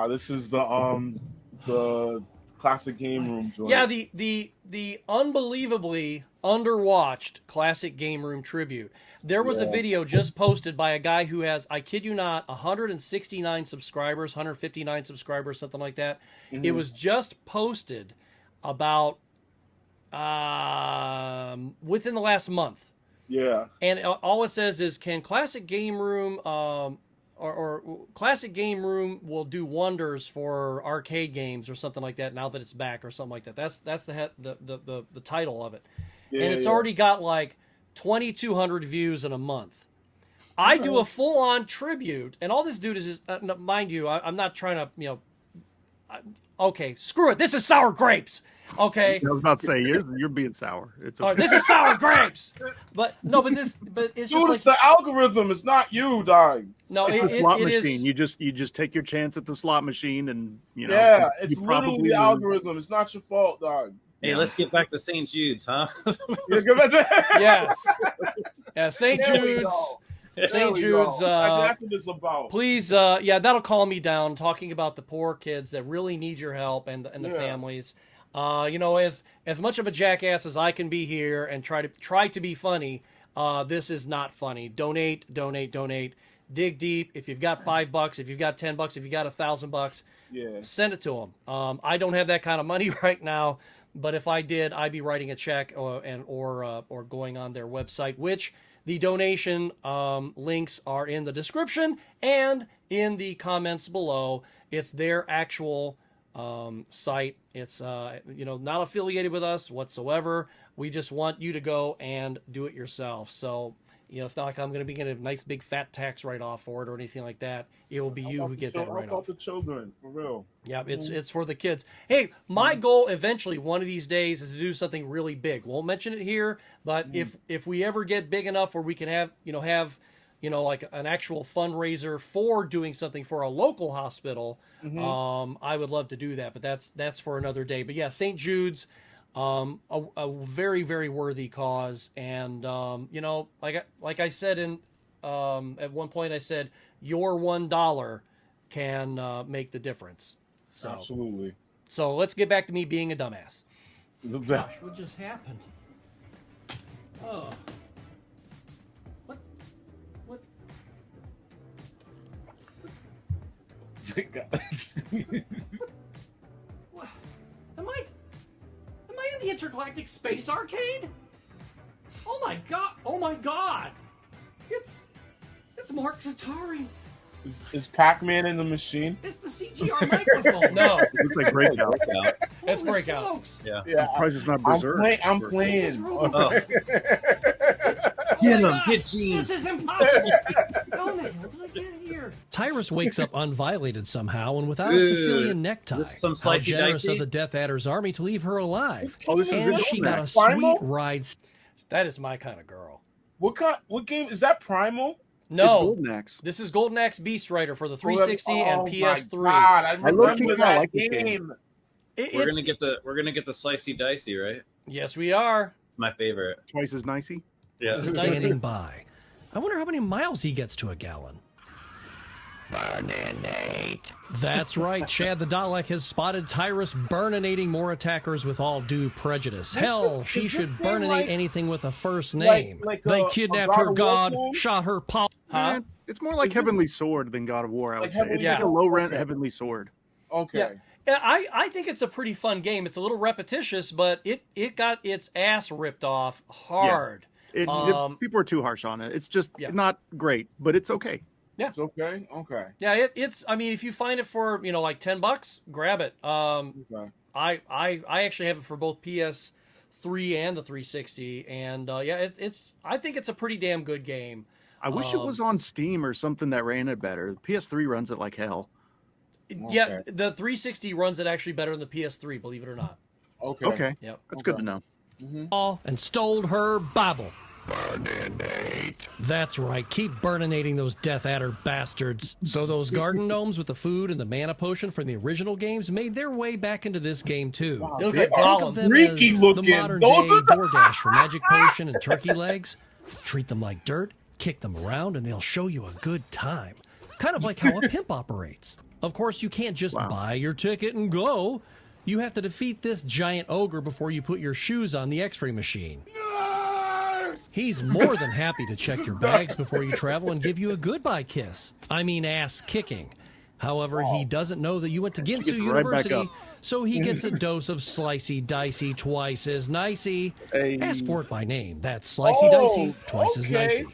This is the classic game room joint. Yeah, the unbelievably underwatched classic game room tribute. There was a video just posted by a guy who has, I kid you not, 169 subscribers, 159 subscribers, something like that. Mm-hmm. It was just posted about within the last month. Yeah. And all it says is, can classic game room or classic game room will do wonders for arcade games or something like that now that it's back or something like that. That's the title of it. Yeah, and it's already got like 2,200 views in a month. I do a full-on tribute, and all this dude is just, mind you, I'm not trying to, okay, screw it. This is sour grapes. Okay. I was about to say you're being sour. It's okay. This is sour grapes. But it's Dude, just it's the algorithm. It's not you, dog. No, it's a slot machine. You just take your chance at the slot machine, and Yeah, it's literally the algorithm. It's not your fault, dog. Hey, let's get back to St. Jude's, huh? Yes. Yeah, St. Jude's. St. Jude's. That's what it's about. Please, that'll calm me down. Talking about the poor kids that really need your help and the families. As much of a jackass as I can be here and try to be funny, this is not funny. Donate. Dig deep. If you've got $5, if you've got $10, if you got $1,000, send it to them. I don't have that kind of money right now, but if I did, I'd be writing a check or going on their website, which the donation links are in the description and in the comments below. It's their actual site. It's not affiliated with us whatsoever. We just want you to go and do it yourself. So it's not like I'm going to be getting a nice big fat tax write-off for it or anything like that. It will be you who get that write-off. About the children, for real. Yeah, it's for the kids. Hey, my goal eventually one of these days is to do something really big. Won't mention it here, but if we ever get big enough where we can have like an actual fundraiser for doing something for a local hospital, I would love to do that, but that's for another day. But yeah, St. Jude's, a very, very worthy cause. And, like I said at one point I said, your $1 can make the difference. So, absolutely. So let's get back to me being a dumbass. Gosh, what just happened? Oh. What? What? Am I in the Intergalactic Space Arcade? Oh my god! Oh my god! It's Mark Zatari. Is Pac-Man in the machine? It's the CGR microphone. No, it's like Breakout. It's Breakout. Smokes. Yeah. Price is not Berserk. I'm playing. Oh. Get him! Get Gene! This is impossible! How the hell did I get here? Tyrus wakes up unviolated somehow and without a Sicilian necktie. Some How generous dicey? of the Death Adder's army to leave her alive. Oh, this is and the she got a Primal? sweet ride. That is my kind of girl. What game is that? Primal? No, It's Golden Axe. this is Golden Axe Beast Rider for the 360 and PS3. My God, I I love remember King Kong. I that like this game. game. We're gonna get the slicey dicey, right? Yes, we are. It's my favorite. Twice as nicey. Yeah. standing by. I wonder how many miles he gets to a gallon. Burninate. That's right. Chad the Dalek has spotted Tyrus burninating more attackers with all due prejudice. Hell, she should burninate anything with a first name. They kidnapped her god, shot her pop. Huh? It's more like Heavenly Sword than God of War, I would say. It's Yeah. like a low-rent Heavenly Sword. Okay. Yeah, I think it's a pretty fun game. It's a little repetitious, but it got its ass ripped off hard. People are too harsh on it. It's just not great, but it's okay. Yeah, it's okay. Okay. Yeah, it's. I mean, if you find it for like $10, grab it. Okay. I actually have it for both PS3 and the 360, and it's. I think it's a pretty damn good game. I wish it was on Steam or something that ran it better. The PS3 runs it like hell. Yeah, the 360 runs it actually better than the PS3, believe it or not. Okay. Yep. That's good to know. And stole her Bible. Burninate. That's right. Keep burninating those Death Adder bastards. So those garden gnomes with the food and the mana potion from the original games made their way back into this game too. Wow, They look they like are golems. Them freaky as looking. the modern Those day are the- DoorDash for magic potion and turkey legs. Treat them like dirt, kick them around, and they'll show you a good time. Kind of like how a pimp operates. Of course, you can't just buy your ticket and go. You have to defeat this giant ogre before you put your shoes on the x-ray machine. He's more than happy to check your bags before you travel and give you a goodbye kiss. I mean ass kicking. However, he doesn't know that you went to Ginsu University, so he gets a dose of slicey dicey twice as nicey. Ask for it by name. That's slicey dicey twice as nicey.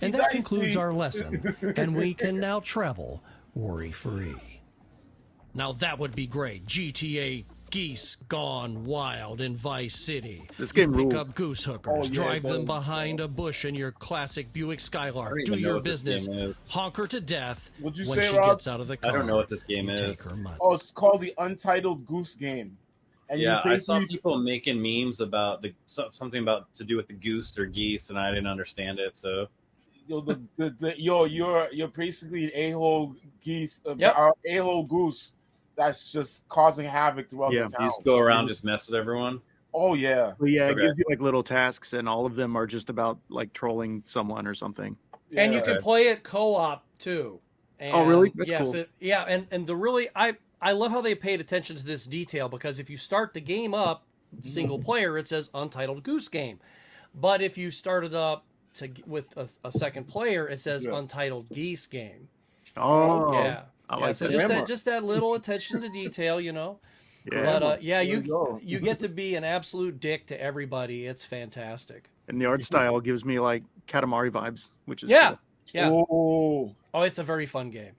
And that concludes our lesson. And we can now travel worry-free. Now that would be great. GTA Geese Gone Wild in Vice City. This game Pick rules. up goose hookers, drive them behind a bush in your classic Buick Skylark, do your business, honk her to death when she gets out of the car. I don't know what this game is. Oh, it's called the Untitled Goose Game. And Yeah, you I saw basically- people making memes about something about to do with the goose or geese, and I didn't understand it. So you're basically an a-hole geese, a-hole goose that's just causing havoc throughout the town. You just go around, just mess with everyone. Oh yeah, Well, yeah, it Okay. gives you like little tasks, and all of them are just about like trolling someone or something. And you can play it co-op too. And Oh, really? That's yes, cool. And the really I love how they paid attention to this detail, because if you start the game up single player, it says Untitled Goose Game, but if you start it up with a second player, it says Untitled Geese Game. Oh, yeah. I like so that. just that little attention to detail, Yeah. But you get to be an absolute dick to everybody. It's fantastic. And the art style gives me like Katamari vibes, which is Yeah. cool. Yeah. Oh, it's a very fun game.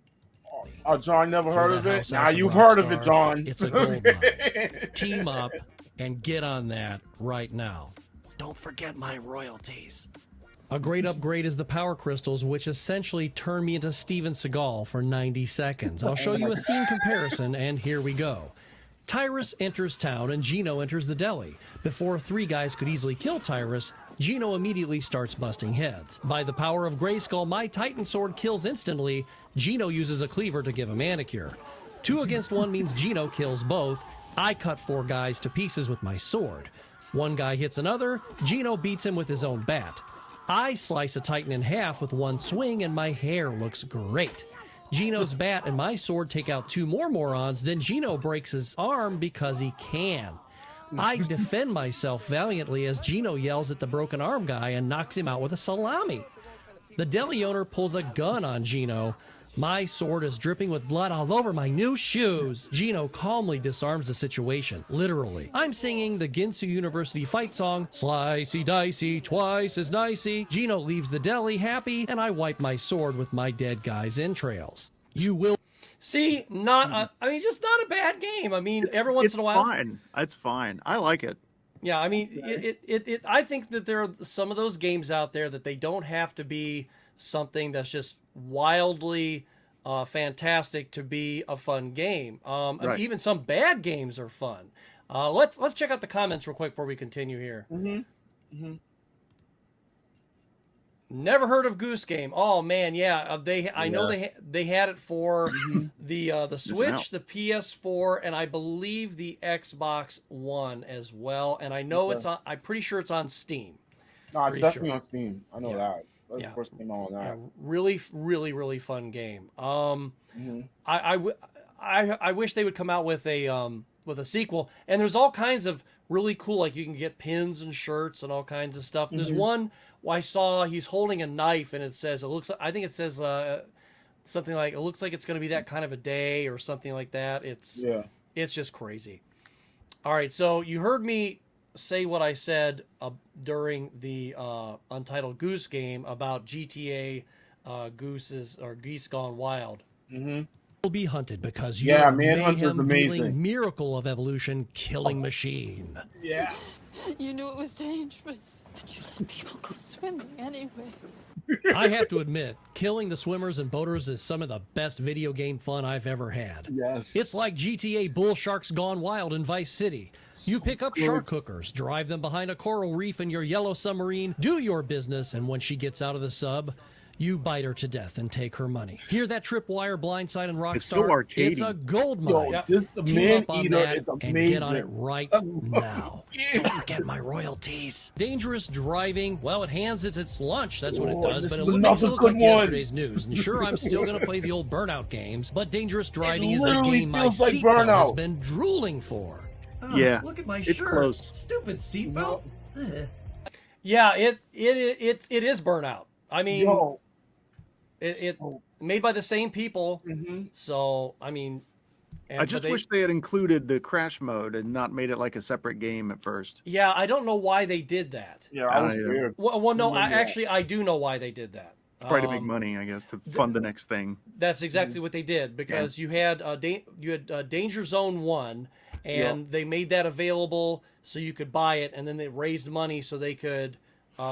Oh, John never heard of it. House Now House you've of heard of Rockstar. it, John. It's a gold mine. Team up and get on that right now. Don't forget my royalties. A great upgrade is the power crystals, which essentially turn me into Steven Seagal for 90 seconds. I'll show you a scene comparison, and here we go. Tyrus enters town, and Gino enters the deli. Before three guys could easily kill Tyrus, Gino immediately starts busting heads. By the power of Grayskull, my Titan Sword kills instantly. Gino uses a cleaver to give a manicure. 2 against 1 means Gino kills both. I cut 4 guys to pieces with my sword. 1 guy hits another, Gino beats him with his own bat. I slice a Titan in half with 1 swing, and my hair looks great. Gino's bat and my sword take out 2 more morons, then Gino breaks his arm because he can. I defend myself valiantly as Gino yells at the broken arm guy and knocks him out with a salami. The deli owner pulls a gun on Gino. My sword is dripping with blood all over my new shoes. Gino calmly disarms the situation, literally. I'm singing the Ginsu University fight song, Slicey dicey, twice as nicey. Gino leaves the deli happy, and I wipe my sword with my dead guy's entrails. You will... See, just not a bad game. I mean, every once in a while... It's fine. I like it. Yeah, I mean, I think that there are some of those games out there that they don't have to be something that's just wildly fantastic to be a fun game. I mean, even some bad games are fun. Let's check out the comments real quick before we continue here. Never heard of Goose Game. Oh man, yeah. I know they had it for the Switch, the PS4, and I believe the Xbox One as well. And I know it's on. I'm pretty sure it's on Steam. No, it's definitely on Steam. I know that. That's the first game on that. Yeah, really, really, really fun game. I wish they would come out with a sequel. And there's all kinds of really cool, like you can get pins and shirts and all kinds of stuff. There's one I saw, he's holding a knife, and it says something like, it looks like it's going to be that kind of a day or something like that. It's just crazy. All right, so you heard me say what I said during the Untitled Goose game about GTA Geese Gone Wild. Mm-hmm. Will be hunted because you're a mayhem-dealing miracle of evolution killing machine. Yeah. You knew it was dangerous, but you let people go swimming anyway. I have to admit, killing the swimmers and boaters is some of the best video game fun I've ever had. Yes. It's like GTA Bull Sharks Gone Wild in Vice City. You pick up shark hookers, drive them behind a coral reef in your yellow submarine, do your business, and when she gets out of the sub, you bite her to death and take her money. Hear that tripwire, blindside, and rockstar? It's so arcadey. It's a gold mine. Yo, this Team up on Man-Eater that is and amazing. get on it right now. Don't forget my royalties. Dangerous driving. Well, it hands its lunch. That's what it does. This But is it makes another it look good like one. yesterday's news. And sure, I'm still going to play the old Burnout games. But dangerous driving is a literally game my feels like seatbelt has Burnout. been drooling for. Yeah, Look at my it's shirt. close. Stupid seatbelt. Yeah, it is Burnout. I mean, Yo. it made by the same people. Mm-hmm. So I mean, I just wish they had included the crash mode and not made it like a separate game at first. Yeah, I don't know why they did that. Yeah, I was weird. Well, no, I do know why they did that. Probably to make money, I guess, to fund the next thing. That's exactly what they did because you had Danger Zone 1, and they made that available so you could buy it, and then they raised money so they could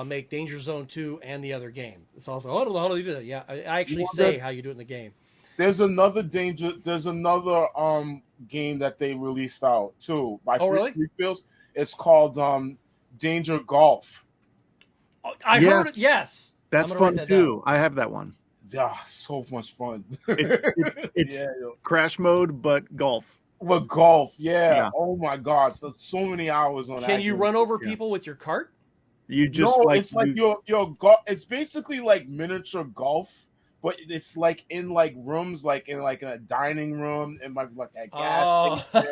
make Danger Zone 2 and the other game. It's also, I don't know how do you do that. Yeah, I actually say how you do it in the game. There's another game that they released out too by really? Free Fields. It's called Danger Golf. I heard it. Yes, that's fun too. I have that one. Yeah, so much fun. It's crash mode, but golf. But golf, yeah. Oh my God, so many hours on that. Can you run over people with your cart? You just it's like your golf. It's basically like miniature golf, but it's like in like rooms, like in a dining room, and like a gas station,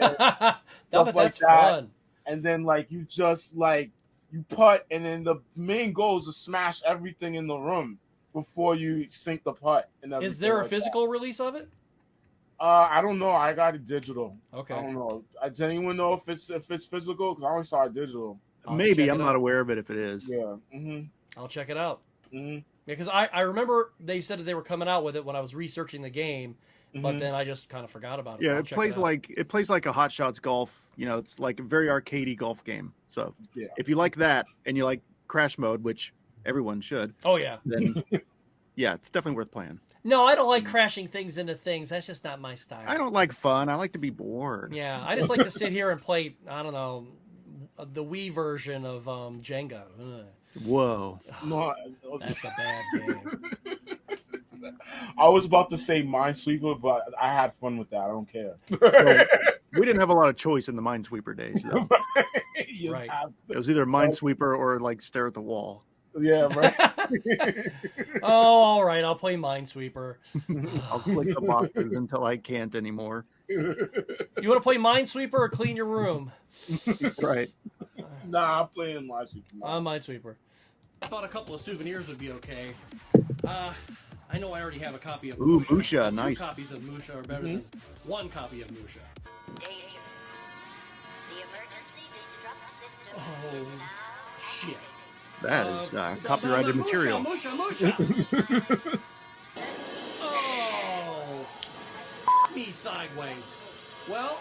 stuff like that. Fun. And then like you just like you putt, and then the main goal is to smash everything in the room before you sink the putt. And is there a physical release of it? I don't know. I got it digital. Okay. I don't know. Does anyone know if it's physical? Because I only saw it digital. Maybe I'm not aware of it if it is. Yeah. Mm-hmm. I'll check it out. Mm-hmm. Because I remember they said that they were coming out with it when I was researching the game, but then I just kind of forgot about it. Yeah, so it plays like a Hot Shots golf. You know, it's like a very arcadey golf game. So if you like that and you like crash mode, which everyone should. Oh yeah. Then yeah, it's definitely worth playing. No, I don't like crashing things into things. That's just not my style. I don't like fun. I like to be bored. Yeah, I just like to sit here and play, I don't know, the Wii version of Jenga. Ugh. Whoa. That's a bad game. I was about to say Minesweeper, but I had fun with that. I don't care. We didn't have a lot of choice in the Minesweeper days, though. Right. It was either Minesweeper or like stare at the wall. Yeah, right. Oh, all right. I'll play Minesweeper. I'll click the boxes until I can't anymore. You want to play Minesweeper or clean your room? Right. Nah, I'm playing Minesweeper. Minesweeper. I thought a couple of souvenirs would be okay. I know I already have a copy of Ooh, Musha. Musha, 2 nice. copies of Musha are better than 1 copy of Musha. Danger. The emergency disrupt system is now shit. That is copyrighted material. Musha. Oh, me sideways. Well,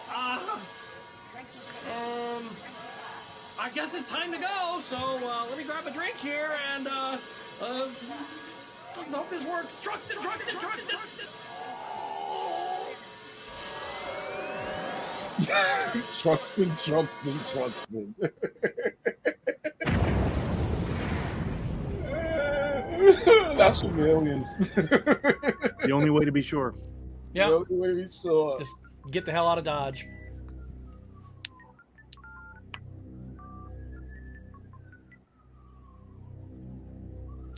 I guess it's time to go. So let me grab a drink here and let's hope this works. Truxton. Truxton. That's from Aliens. The only way to be sure. Yeah. The only way to be sure. Just get the hell out of Dodge.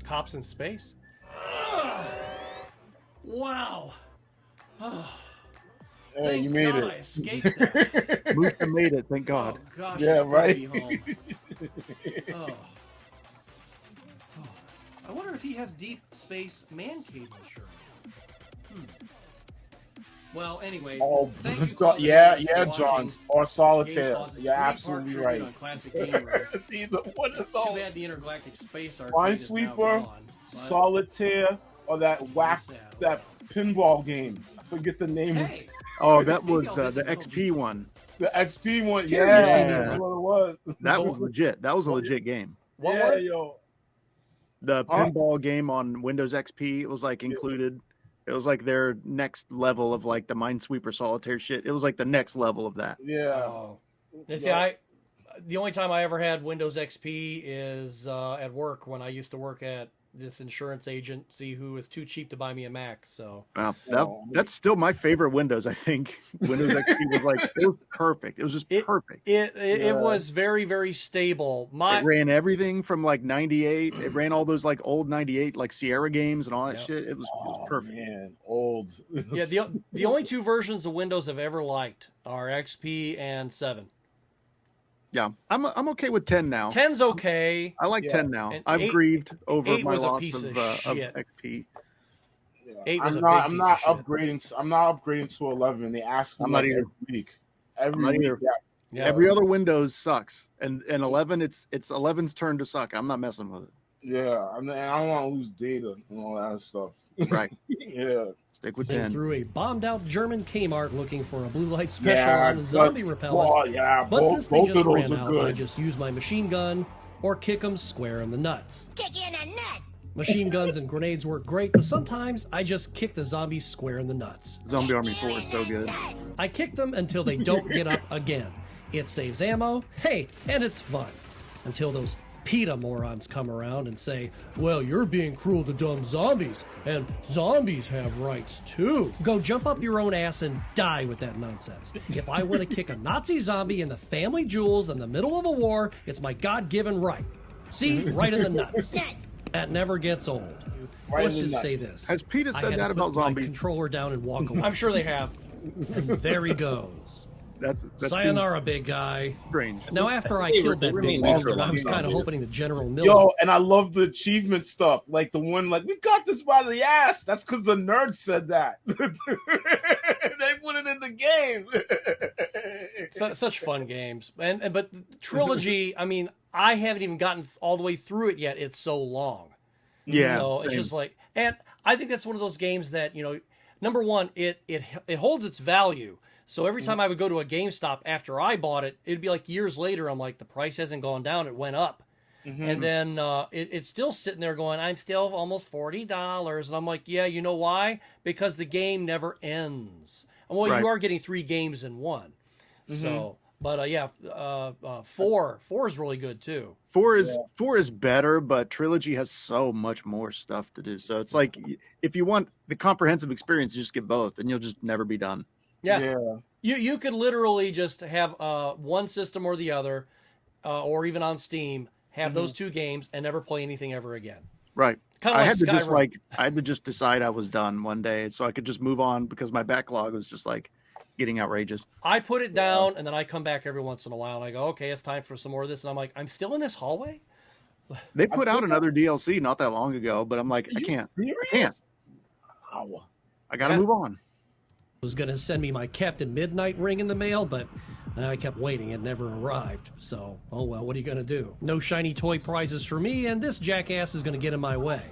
Cops in space? Wow. Hey, you made God it. I escaped that. Musha made it, thank God. Oh, gosh, Yeah, it's good right? to be home. Oh. I wonder if he has deep space man cave insurance. Well, anyway. Oh, yeah, John, or Solitaire. You're absolutely right. Classic Gamer. It's either one of Too those. bad the Intergalactic Space Arcade is now Minesweeper, gone. Solitaire, or that pinball game. I forget the name of it. Oh, that was the XP one. The XP one, Yeah. that's what it was. That was legit. That was a legit game. Yo. The pinball game on Windows XP, it was like included. It was like their next level of like the Minesweeper Solitaire shit. It was like the next level of that. Yeah. And see, the only time I ever had Windows XP is at work when I used to work at this insurance agency who was too cheap to buy me a Mac. So wow, that's still my favorite Windows. I think Windows XP was like it was perfect. It was just perfect. It was very, very stable. It ran everything from like 98. It ran all those like old 98 like Sierra games and all that shit. It was perfect. Man, old. Yeah, the only two versions of Windows I've ever liked are XP and 7. Yeah, I'm okay with 10 now. 10's okay. I like 10 now. And I've grieved over my was a loss piece of shit. XP. 8 was I'm not upgrading. I'm not upgrading to 11. They ask me I'm not like either. every week. I'm not either. Yeah. Every other Windows sucks, and 11 it's 11's turn to suck. I'm not messing with it. Yeah, I don't want to lose data and all that stuff. Right. Yeah. Stick with They 10. threw a bombed-out German Kmart looking for a blue light special on zombie repellent. Well, but since they both just of those ran are out, good. I just used my machine gun or kick them square in the nuts. Kick you in the nut. Machine guns and grenades work great, but sometimes I just kick the zombies square in the nuts. Zombie Army 4 is so good. I kick them until they don't get up again. It saves ammo, hey, and it's fun. Until those PETA morons come around and say, well, you're being cruel to dumb zombies, and zombies have rights too. Go jump up your own ass and die with that nonsense. If I want to kick a Nazi zombie in the family jewels in the middle of a war, it's my God-given right. See? Right in the nuts. That never gets old. Right Let's in the just say nuts. this. Has PETA I said had that to about put my zombies? controller down and walk away. I'm sure they have. And there he goes. That Sayonara, big guy. Strange. Now, after I They killed that remain big bastard, I neutral was on kind of zombies. hoping that General Mills. Yo, and I love the achievement stuff. Like the one, like, we got this by the ass. That's because the nerd said that. They put it in the game. Such fun games. But Trilogy, I mean, I haven't even gotten all the way through it yet. It's so long. Yeah. So same. it's just like, and I think that's one of those games that, you know, number one, it holds its value. So every time I would go to a GameStop after I bought it, it'd be like years later. I'm like, the price hasn't gone down; it went up. And then it's still sitting there going, I'm still almost $40, and I'm like, yeah, you know why? Because the game never ends. Well, Right. you are getting 3 games in one. So, but yeah, 4 is really good too. 4 is better, but Trilogy has so much more stuff to do. So it's like if you want the comprehensive experience, you just get both, and you'll just never be done. Yeah. You could literally just have one system or the other, or even on Steam, have those 2 games and never play anything ever again. Right. Kinda I like had to just Skyrim. I had to just decide I was done one day, so I could just move on because my backlog was just like getting outrageous. I put it down, and then I come back every once in a while, and I go, okay, it's time for some more of this. And I'm like, I'm still in this hallway? They put out another DLC not that long ago, but I'm like, I can't. I can't. I got to move on. Was going to send me my Captain Midnight ring in the mail, but I kept waiting. It never arrived. So, oh well, what are you going to do? No shiny toy prizes for me, and this jackass is going to get in my way.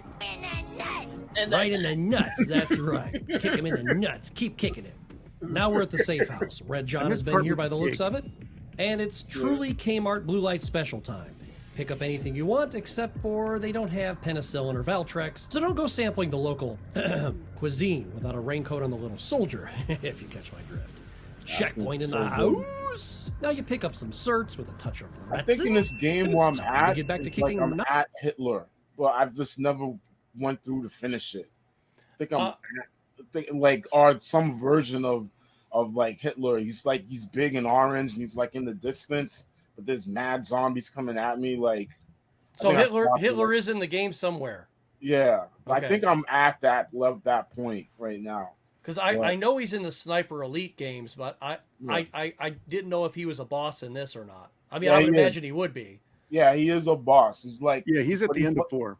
Right in the nuts. That's right. Kick him in the nuts. Keep kicking it. Now we're at the safe house. Red John has been here by the looks of it, and it's truly Kmart Blue Light special time. Pick up anything you want, except for they don't have penicillin or Valtrex, so don't go sampling the local cuisine without a raincoat on the little soldier, if you catch my drift. Checkpoint in the house. Now you pick up some certs with a touch of I Retsin. think in this game where I'm time to at, get back to it's like kicking I'm at Hitler, but I've just never went through to finish it. I think like or some version of like Hitler. He's big and orange, and he's like in the distance, but there's mad zombies coming at me. Like, So Hitler is in the game somewhere. Yeah, Okay. I think I'm at that point right now. Because I know he's in the Sniper Elite games, but I didn't know if he was a boss in this or not. I mean, Yeah, I would he imagine is. he would be. Yeah, he is a boss. He's like he's at the end of 4.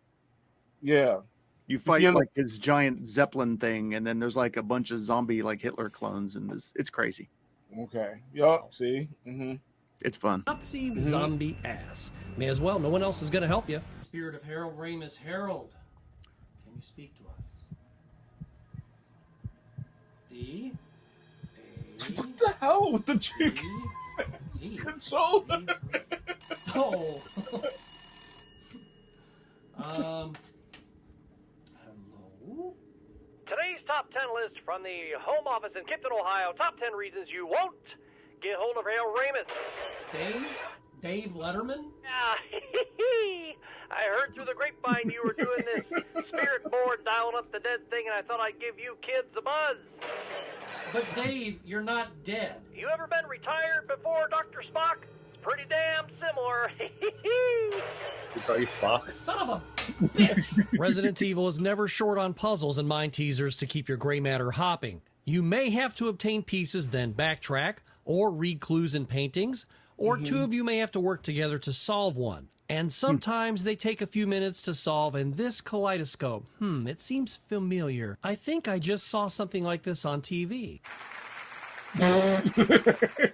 Yeah, You fight like this giant Zeppelin thing, and then there's like a bunch of zombie like Hitler clones, and it's crazy. Okay. Yup. See. Mm-hmm. It's fun. Nazi zombie ass. May as well. No one else is going to help you. Spirit of Harold Ramis. Harold, can you speak to us? D. What the hell with the chick? Controller. Oh. Hello? Today's top 10 list from the home office in Kipton, Ohio. Top 10 reasons you won't get hold of Harold Ramis. Dave Letterman? I heard through the grapevine you were doing this spirit board dialing up the dead thing, and I thought I'd give you kids a buzz. But Dave, you're not dead. You ever been retired before, Dr. Spock? It's pretty damn similar. Are you Spock? Son of a bitch! Resident Evil is never short on puzzles and mind teasers to keep your gray matter hopping. You may have to obtain pieces, then backtrack, or read clues in paintings, or two of you may have to work together to solve one. And sometimes they take a few minutes to solve, and this kaleidoscope, it seems familiar. I think I just saw something like this on TV.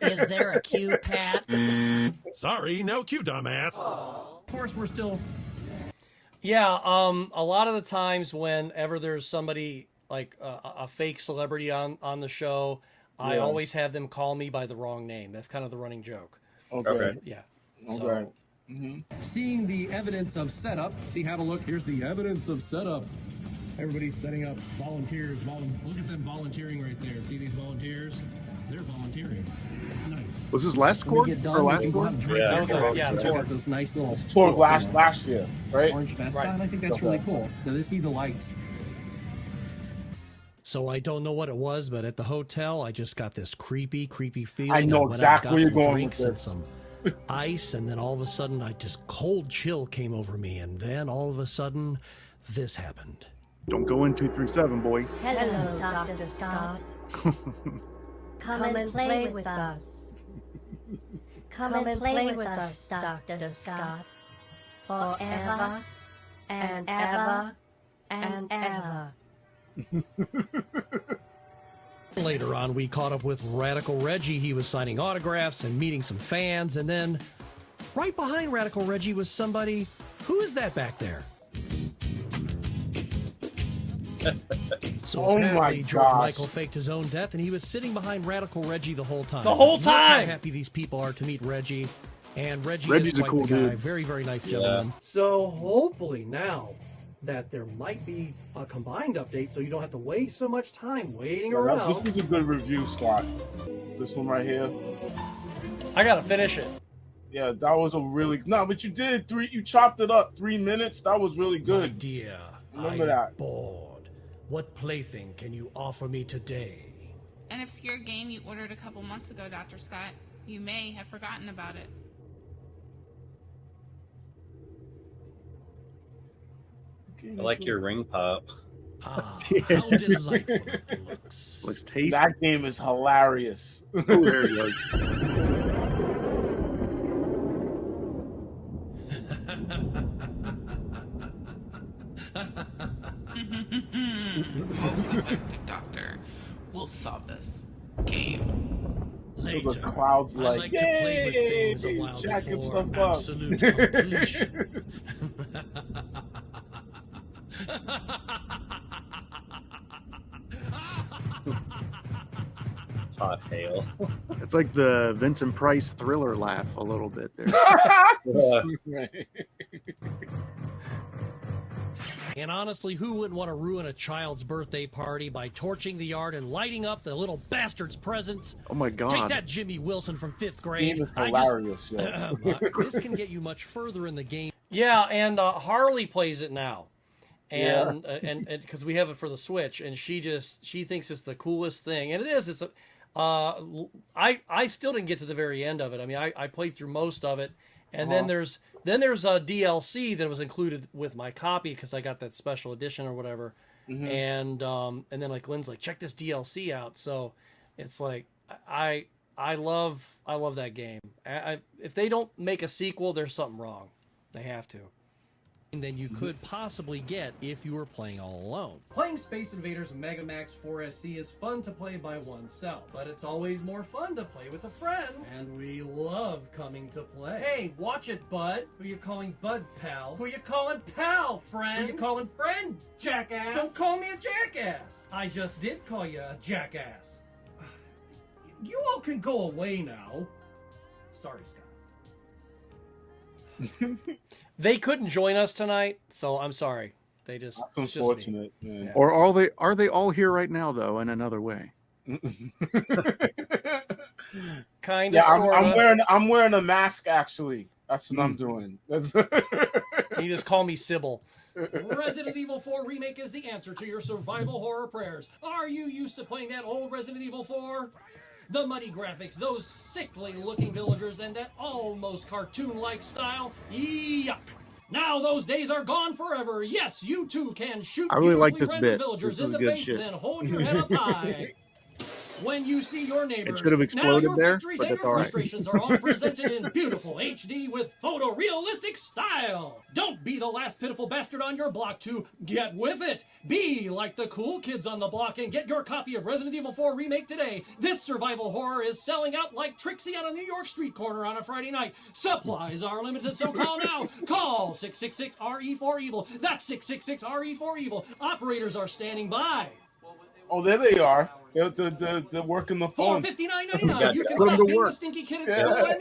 Is there a cue, Pat? Sorry, no cue, dumbass. Of course, we're still... Yeah, a lot of the times whenever there's somebody, like a fake celebrity on the show, I always have them call me by the wrong name. That's kind of the running joke. Okay. Yeah. Okay. Seeing the evidence of setup. See, have a look. Here's the evidence of setup. Everybody's setting up volunteers. Look at them volunteering right there. See these volunteers? They're volunteering. It's nice. Was this last quarter? Or last quarter? That was Check out those nice little Tour last year, right? orange vest on. I think that's really cool. Now, this need the lights. So I don't know what it was, but at the hotel, I just got this creepy feeling. I know exactly where you're going with this. Some ice, and then all of a sudden, cold chill came over me, and then all of a sudden, this happened. Don't go in 237, boy. Hello, Dr. Scott. Come and play with us. Come and play with us, Dr. Scott. Forever and ever and ever. Later on, we caught up with Radical Reggie. He was signing autographs and meeting some fans, and then right behind Radical Reggie was somebody. Who is that back there? So apparently George Michael faked his own death, and he was sitting behind Radical Reggie the whole time. The whole Look how time! happy these people are to meet Reggie. And Reggie's Reggie's a quite cool the guy. dude. Very, very nice gentleman. So hopefully now that there might be a combined update, so you don't have to waste so much time waiting around. This was a good review, Scott. This one right here. I gotta finish it. Yeah, that was a really but you did you chopped it up 3 minutes. That was really good. Dear, Remember that. Bored. What plaything can you offer me today? An obscure game you ordered a couple months ago, Dr. Scott. You may have forgotten about it. I like your ring pop. How delightful it looks. Looks tasty. That game is hilarious. Oh, there you go. Most effective doctor. We'll solve this game. The crowd's I like, like to play with things a yay, while jacking before stuff up. absolute completion. Hot hail. It's like the Vincent Price Thriller laugh a little bit there. And honestly, who wouldn't want to ruin a child's birthday party by torching the yard and lighting up the little bastard's presents? Oh my God. Take that, Jimmy Wilson from 5th grade. Game is hilarious, This can get you much further in the game. Yeah, and Harley plays it now. And because we have it for the Switch, and she thinks it's the coolest thing. And it is. It's I still didn't get to the very end of it. I mean, I played through most of it. And then there's a DLC that was included with my copy because I got that special edition or whatever. And then like Lynn's like, check this DLC out. So it's like I love that game. If they don't make a sequel, there's something wrong. They have to. than you could possibly get if you were playing all alone. Playing Space Invaders Megamax 4SC is fun to play by oneself, but it's always more fun to play with a friend, and we love coming to play. Hey, watch it, bud. Who you calling bud, pal? Who you calling pal, friend? Who you calling friend, jackass? Don't call me a jackass. I just did call you a jackass. You all can go away now. Sorry, Scott. They couldn't join us tonight, so I'm sorry. They just That's unfortunate. Yeah. Or are they all here right now though in another way? Kind of. Yeah, I'm wearing a mask actually. That's what I'm doing. You just call me Sybil. Resident Evil 4 Remake is the answer to your survival horror prayers. Are you used to playing that old Resident Evil 4? The muddy graphics, those sickly-looking villagers, and that almost cartoon-like style? Yuck! Now those days are gone forever. Yes, you too can shoot I really like beautifully this rendered bit. villagers This is in the good face, shit. then hold your head up high. When you see your neighbors, It should have exploded now your there, victories but and that's your all right. frustrations are all presented in beautiful HD with photorealistic style. Don't be the last pitiful bastard on your block to get with it. Be like the cool kids on the block and get your copy of Resident Evil 4 Remake today. This survival horror is selling out like Trixie on a New York street corner on a Friday night. Supplies are limited, so call now. Call 666-RE4-EVIL. That's 666-RE4-EVIL. Operators are standing by. Oh, there they are. They're working the phone. $459.99. You can stop being the stinky kid at school.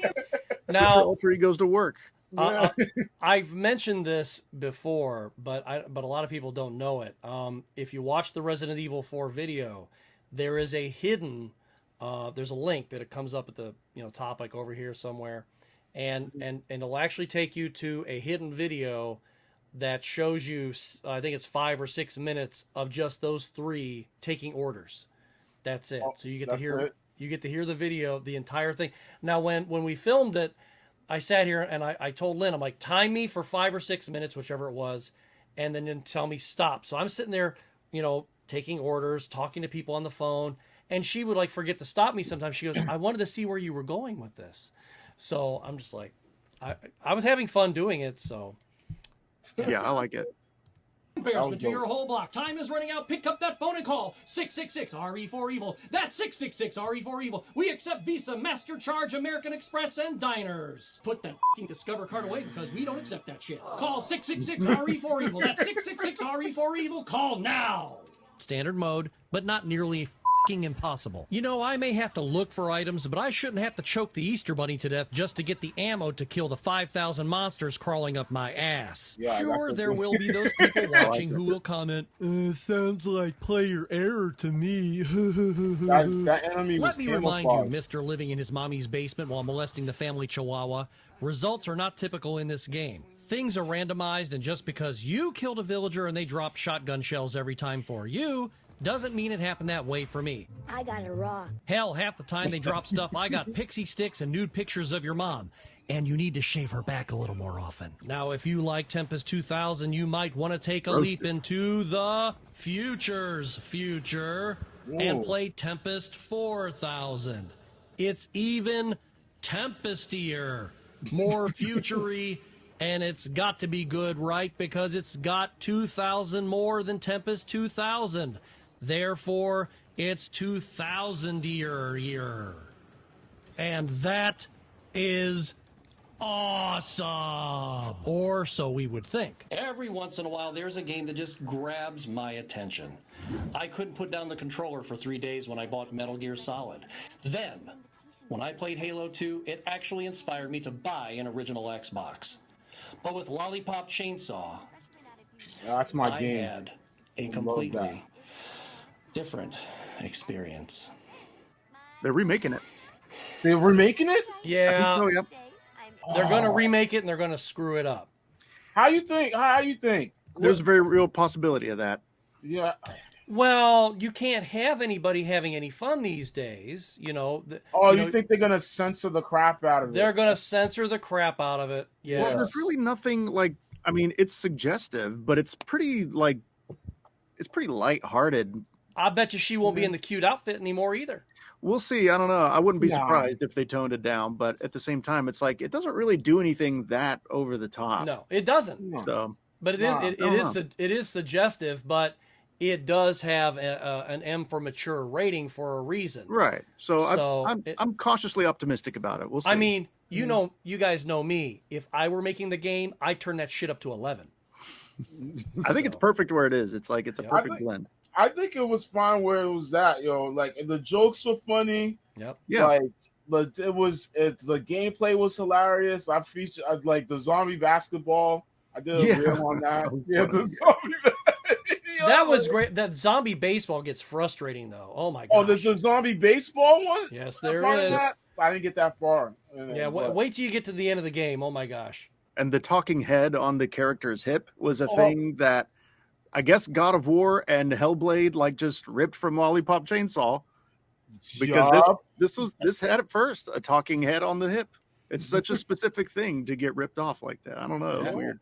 Now, alter egos to work. I've mentioned this before, but a lot of people don't know it. If you watch the Resident Evil 4 video, there is a hidden. There's a link that it comes up at the top, like over here somewhere, and it'll actually take you to a hidden video that shows you. I think it's 5 or 6 minutes of just those three taking orders. That's it. So you get to hear the video, the entire thing. Now, when we filmed it, I sat here and I told Lynn, I'm like, time me for 5 or 6 minutes, whichever it was, and then tell me stop. So I'm sitting there, taking orders, talking to people on the phone, and she would like forget to stop me sometimes. She goes, I wanted to see where you were going with this. So I'm just like, I was having fun doing it. So yeah, I like it. Embarrassment to your whole block. Time is running out. Pick up that phone and call 666-RE4-EVIL. That's 666-RE4-EVIL. We accept Visa, MasterCharge, American Express, and diners. Put that f***ing Discover card away because we don't accept that shit. Call 666-RE4-EVIL. That's 666-RE4-EVIL. Call now. Standard mode, but not nearly f***ing impossible. I may have to look for items, but I shouldn't have to choke the Easter Bunny to death just to get the ammo to kill the 5,000 monsters crawling up my ass. Yeah, sure, there will be those people watching who will comment, sounds like player error to me. that enemy was Let me remind you, Mr. living in his mommy's basement while molesting the family chihuahua, results are not typical in this game. Things are randomized, and just because you killed a villager and they dropped shotgun shells every time for you, doesn't mean it happened that way for me. I got it wrong. Hell, half the time they drop stuff, I got pixie sticks and nude pictures of your mom. And you need to shave her back a little more often. Now, if you like Tempest 2000, you might want to take a leap into the future's future and play Tempest 4000. It's even Tempestier, more future-y, and it's got to be good, right? Because it's got 2,000 more than Tempest 2000. Therefore, it's 2,000-year. And that is awesome. Or so we would think. Every once in a while, there's a game that just grabs my attention. I couldn't put down the controller for 3 days when I bought Metal Gear Solid. Then, when I played Halo 2, it actually inspired me to buy an original Xbox. But with Lollipop Chainsaw, that's my I game. had a completely different experience. They're remaking it. They're remaking it? Yeah. I think so, yep. They're going to remake it and they're going to screw it up. How you think? There's a very real possibility of that. Yeah. Well, you can't have anybody having any fun these days, You think they're going to censor the crap out of it? They're going to censor the crap out of it. Yes. Well, there's really nothing like. I mean, it's suggestive, but it's pretty lighthearted. I bet you she won't be in the cute outfit anymore either. We'll see. I don't know. I wouldn't be No. surprised if they toned it down, but at the same time, it's like it doesn't really do anything that over the top. No, it doesn't. So But it is suggestive, but it does have an M for mature rating for a reason. Right. So I'm cautiously optimistic about it. We'll see. I mean, you guys know me. If I were making the game, I'd turn that shit up to 11. I think it's perfect where it is. It's like it's a perfect blend. I think it was fine where it was at, yo. Like the jokes were funny. Yep. Yeah. Like the gameplay was hilarious. I featured like the zombie basketball. I did a reel on that. The zombie. That was great. That zombie baseball gets frustrating though. Oh my god. Oh, there's a zombie baseball one? Yes, there is. I didn't get that far. Yeah, wait till you get to the end of the game. Oh my gosh. And the talking head on the character's hip was a thing that I guess God of War and Hellblade like just ripped from Lollipop Chainsaw. Because this had it first, a talking head on the hip. It's such a specific thing to get ripped off like that. I don't know. It's weird.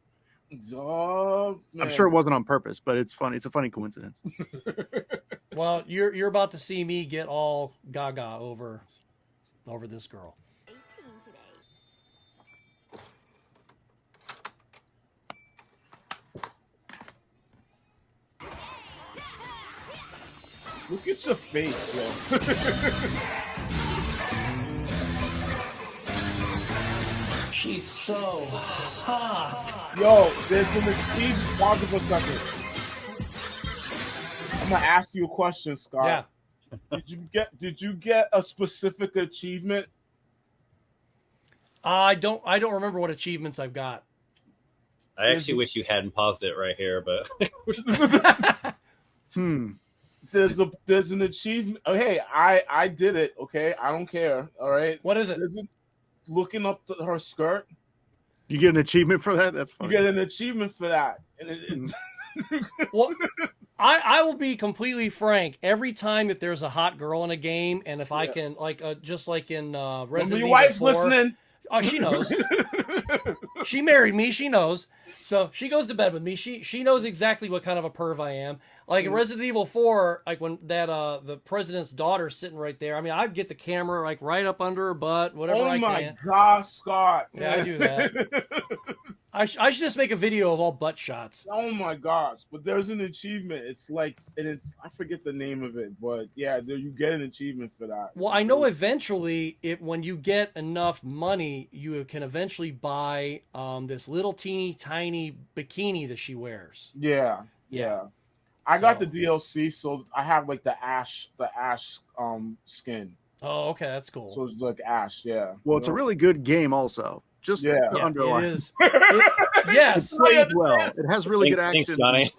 I'm sure it wasn't on purpose, but it's funny. It's a funny coincidence. Well, you're about to see me get all gaga over this girl. Look at your face, yo. She's so hot. Yo, there's an achievement. Pause it for a second. I'm gonna ask you a question, Scott. Yeah. Did you get a specific achievement? I don't remember what achievements I've got. I actually wish you hadn't paused it right here, but There's an achievement. Oh, hey, I did it. Okay, I don't care. All right. What is it? Looking up her skirt. You get an achievement for that? That's funny. You get an achievement for that. Well, I will be completely frank. Every time that there's a hot girl in a game, and if I can, just like in Resident Evil 4, wife's listening. Oh, she knows. She married me. She knows. So she goes to bed with me. She knows exactly what kind of a perv I am. Like in Resident Evil 4, like when that the president's daughter's sitting right there. I mean, I'd get the camera like right up under her butt, whatever I can. Oh my gosh, Scott! Yeah, I do that. I should just make a video of all butt shots. Oh my gosh! But there's an achievement. It's like, and it's I forget the name of it, but yeah, you get an achievement for that. Well, I know eventually, when you get enough money, you can eventually buy this little teeny tiny bikini that she wears. Yeah. I got the DLC, so I have like the ash skin. Oh, okay, that's cool. So it's like ash, yeah. Well, it's a really good game, also. Just to underline. It is. Yes, it plays well. It has really good action. Thanks, Johnny.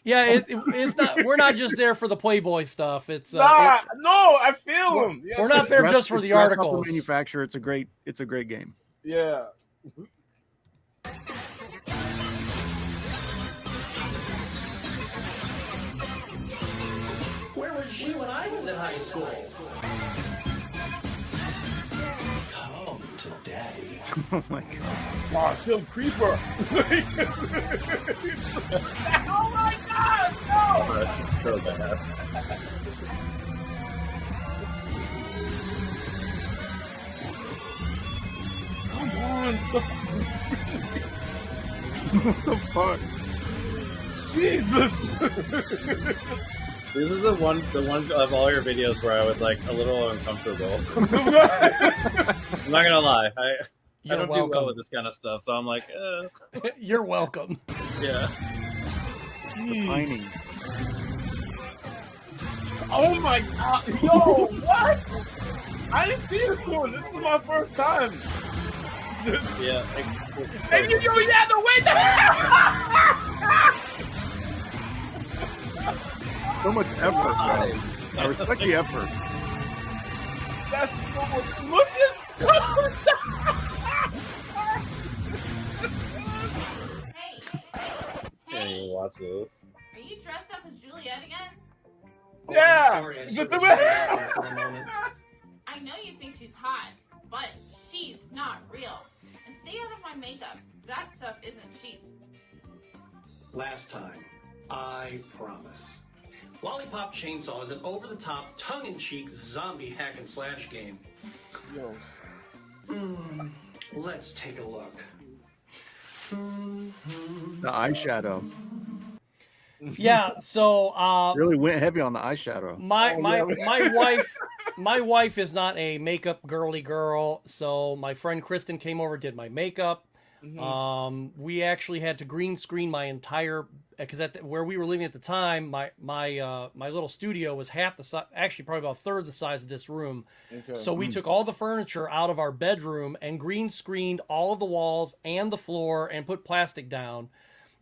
Yeah, it's not. We're not just there for the Playboy stuff. It's no, I feel them. We're not there just for the articles. The manufacturer, it's a great game. Yeah. Where was she when I was in high school? Come to daddy. Oh my god. Oh, kill creeper. Oh my god, no! That's so bad. Come on. What the fuck? Jesus. This is the one of all your videos where I was like a little uncomfortable. I'm not gonna lie, I don't do well with this kind of stuff, so I'm like, You're welcome. Yeah. Pining. Oh my god, yo, what? I didn't see this one. This is my first time. Yeah. And you had to wait So much effort, bro. I respect the effort. That's so much. Look at Scott. Hey, watch this. Are you dressed up as Juliet again? Yeah. I know you think she's hot, but she's not real. And stay out of my makeup. That stuff isn't cheap. Last time, I promise. Lollipop Chainsaw is an over-the-top, tongue-in-cheek zombie hack-and-slash game. Yo. Let's take a look. The eyeshadow. Yeah, so really went heavy on the eyeshadow. My wife is not a makeup girly girl, so my friend Kristen came over, did my makeup. We actually had to green screen my entire, because where we were living at the time, my little studio was half the size, actually probably about a third the size of this room. Okay. So we took all the furniture out of our bedroom and green screened all of the walls and the floor and put plastic down.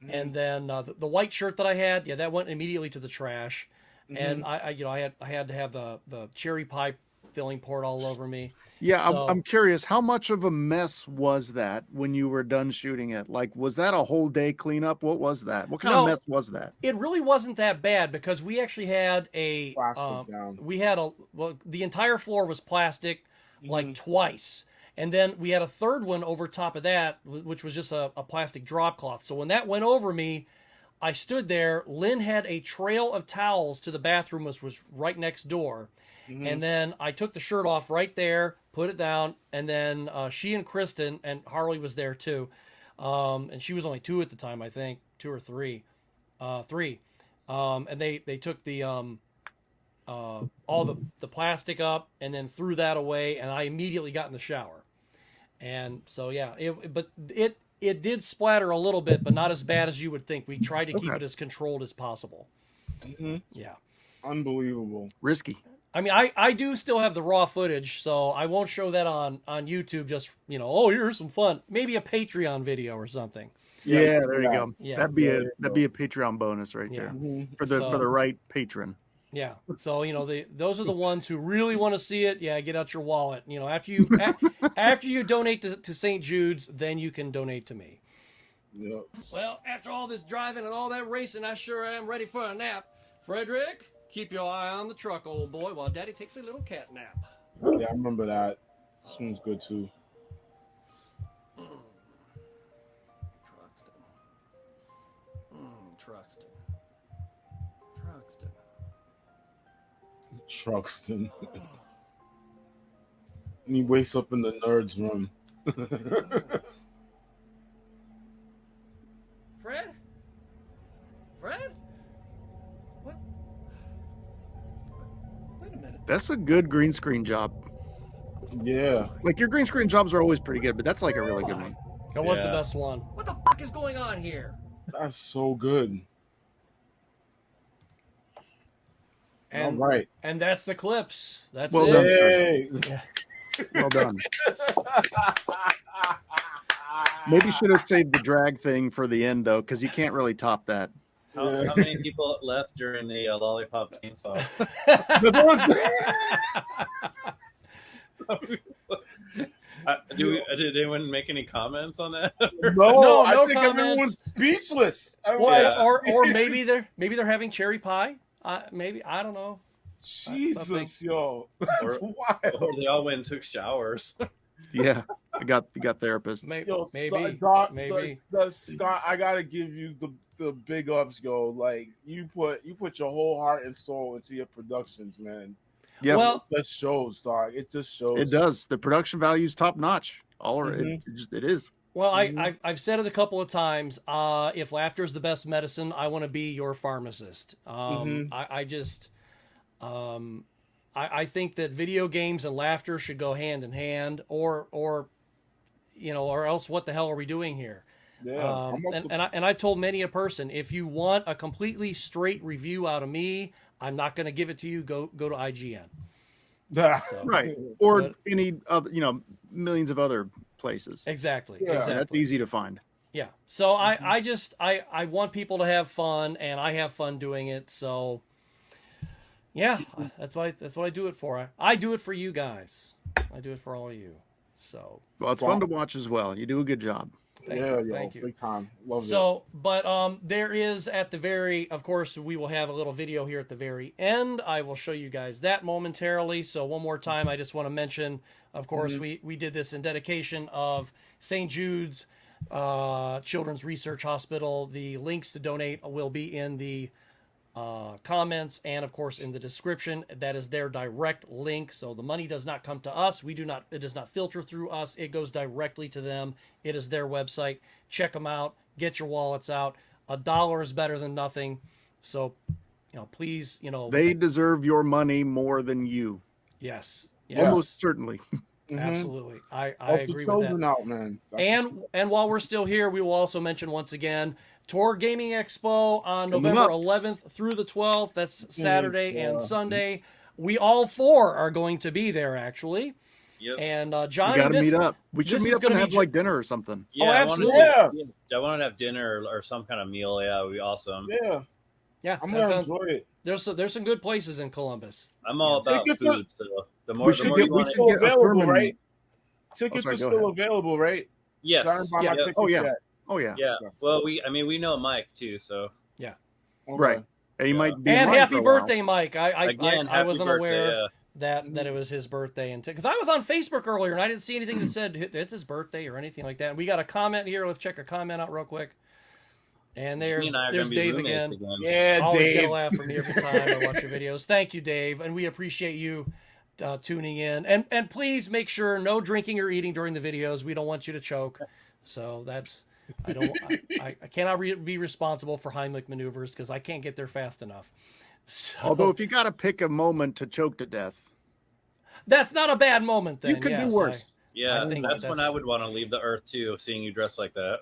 And then the white shirt that I had, that went immediately to the trash. And I had to have the cherry pie filling poured all over me. Yeah, So, I'm curious, how much of a mess was that when you were done shooting it? Like, was that a whole day cleanup? What was that? What kind of mess was that? It really wasn't that bad because we actually had the entire floor was plastic, like twice. And then we had a third one over top of that, which was just a plastic drop cloth. So when that went over me, I stood there. Lynn had a trail of towels to the bathroom, which was right next door. And then I took the shirt off right there, put it down, and then she and Kristen, and Harley was there too. And she was only 2 at the time, I think, 2 or 3. 3. And they took the all the plastic up and then threw that away, and I immediately got in the shower. And so it did splatter a little bit, but not as bad as you would think. We tried to keep it as controlled as possible. Yeah. Unbelievable. Risky. I mean, I do still have the raw footage, so I won't show that on YouTube. Just here's some fun. Maybe a Patreon video or something. Yeah, there you go. Yeah. That'd be a Patreon bonus right there for the right patron. Yeah. So those are the ones who really want to see it. Yeah, get out your wallet. After you donate to St. Jude's, then you can donate to me. Yep. Well, after all this driving and all that racing, I sure am ready for a nap. Frederick, keep your eye on the truck, old boy, while Daddy takes a little cat nap. Yeah, I remember that. This one's good too. Truxton. And he wakes up in the nerd's room. Fred? What? Wait a minute. That's a good green screen job. Yeah. Like, your green screen jobs are always pretty good, but that's like a really good one. That was the best one. What the fuck is going on here? That's so good. And, all right. And that's the clips. That's well it. Done, yeah. Well done. Maybe should have saved the drag thing for the end, though, because you can't really top that. How many people left during the lollipop chainsaw? Did anyone make any comments on that? No, I think comments. everyone's speechless. Or maybe they're having cherry pie. Maybe, I don't know. Jesus, yo, that's wild. Or they all went and took showers. Yeah, I got therapists. Maybe. Scott, I gotta give you the big ups, yo. Like you put your whole heart and soul into your productions, man. Yeah, well, it just shows, dog. It just shows. It does. The production value is top notch. It is. Well, I've said it a couple of times. If laughter is the best medicine, I want to be your pharmacist. I think that video games and laughter should go hand in hand, or else what the hell are we doing here? Yeah. And I told many a person, if you want a completely straight review out of me, I'm not going to give it to you. Go to IGN. So, right. Or any other, millions of other places. Exactly. Yeah, exactly. That's easy to find. Yeah. So I want people to have fun, and I have fun doing it. So yeah, that's what I do it for. I do it for you guys. I do it for all of you. So well, it's fun to watch as well. You do a good job. Thank you. Big time. Love it. But there is of course, we will have a little video here at the very end. I will show you guys that momentarily. So one more time, I just want to mention, of course, we did this in dedication of St. Jude's Children's Research Hospital. The links to donate will be in the comments, and of course in the description. That is their direct link. So the money does not come to us. It does not filter through us. It goes directly to them. It is their website. Check them out. Get your wallets out. $1 is better than nothing. So, please, they deserve your money more than you. Yes. Almost certainly. Absolutely. I agree with that. Out, man. And while we're still here, we will also mention once again Tour Gaming Expo on November 11th through the 12th. That's Saturday and Sunday. We all four are going to be there, actually. Yep. And Johnny, we got to meet up. We should meet up and have like dinner or something. Yeah, absolutely. I want to have dinner or some kind of meal. Yeah, it would be awesome. Yeah, I'm gonna enjoy it. There's some good places in Columbus. I'm all about food, so the more you want still available, right? Tickets are still available, right? Yes. Yeah. Well, we know Mike too, so yeah. Right. He might be. And happy birthday, Mike! I wasn't birthday, aware that it was his birthday, and because I was on Facebook earlier and I didn't see anything that said it's his birthday or anything like that. And we got a comment here. Let's check a comment out real quick. And there's Dave again. Yeah, always Dave. get a laugh from me every time I watch your videos. Thank you, Dave, and we appreciate you tuning in. And please make sure no drinking or eating during the videos. We don't want you to choke. So that's I cannot be responsible for Heimlich maneuvers because I can't get there fast enough. So, although if you got to pick a moment to choke to death, that's not a bad moment. Then you could do worse. Yeah, I think that's when I would want to leave the earth too, seeing you dressed like that.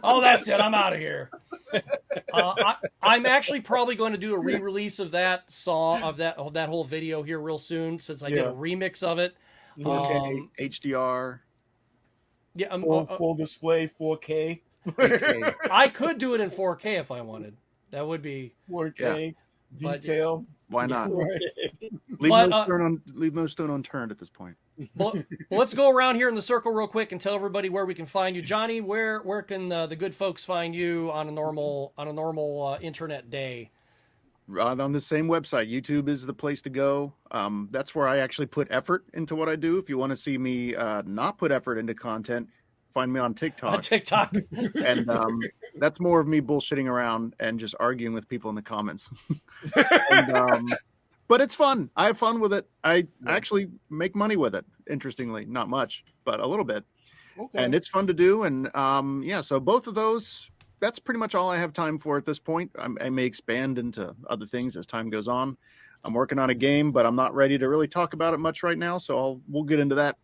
Oh, that's it. I'm out of here. I'm actually probably going to do a re-release of that song, of that whole video here real soon, since I did a remix of it. 4K, HDR. Yeah, full display, 4K. I could do it in 4K if I wanted. That would be 4K detail. Why not? Leave no stone unturned at this point. Well, let's go around here in the circle real quick and tell everybody where we can find you. Johnny, where can the good folks find you on a normal internet day? On the same website. YouTube is the place to go. That's where I actually put effort into what I do. If you want to see me not put effort into content, find me on TikTok. And that's more of me bullshitting around and just arguing with people in the comments. But it's fun. I have fun with it. I actually make money with it. Interestingly, not much, but a little bit. Okay. And it's fun to do. And so both of those, that's pretty much all I have time for at this point. I may expand into other things as time goes on. I'm working on a game, but I'm not ready to really talk about it much right now. So we'll get into that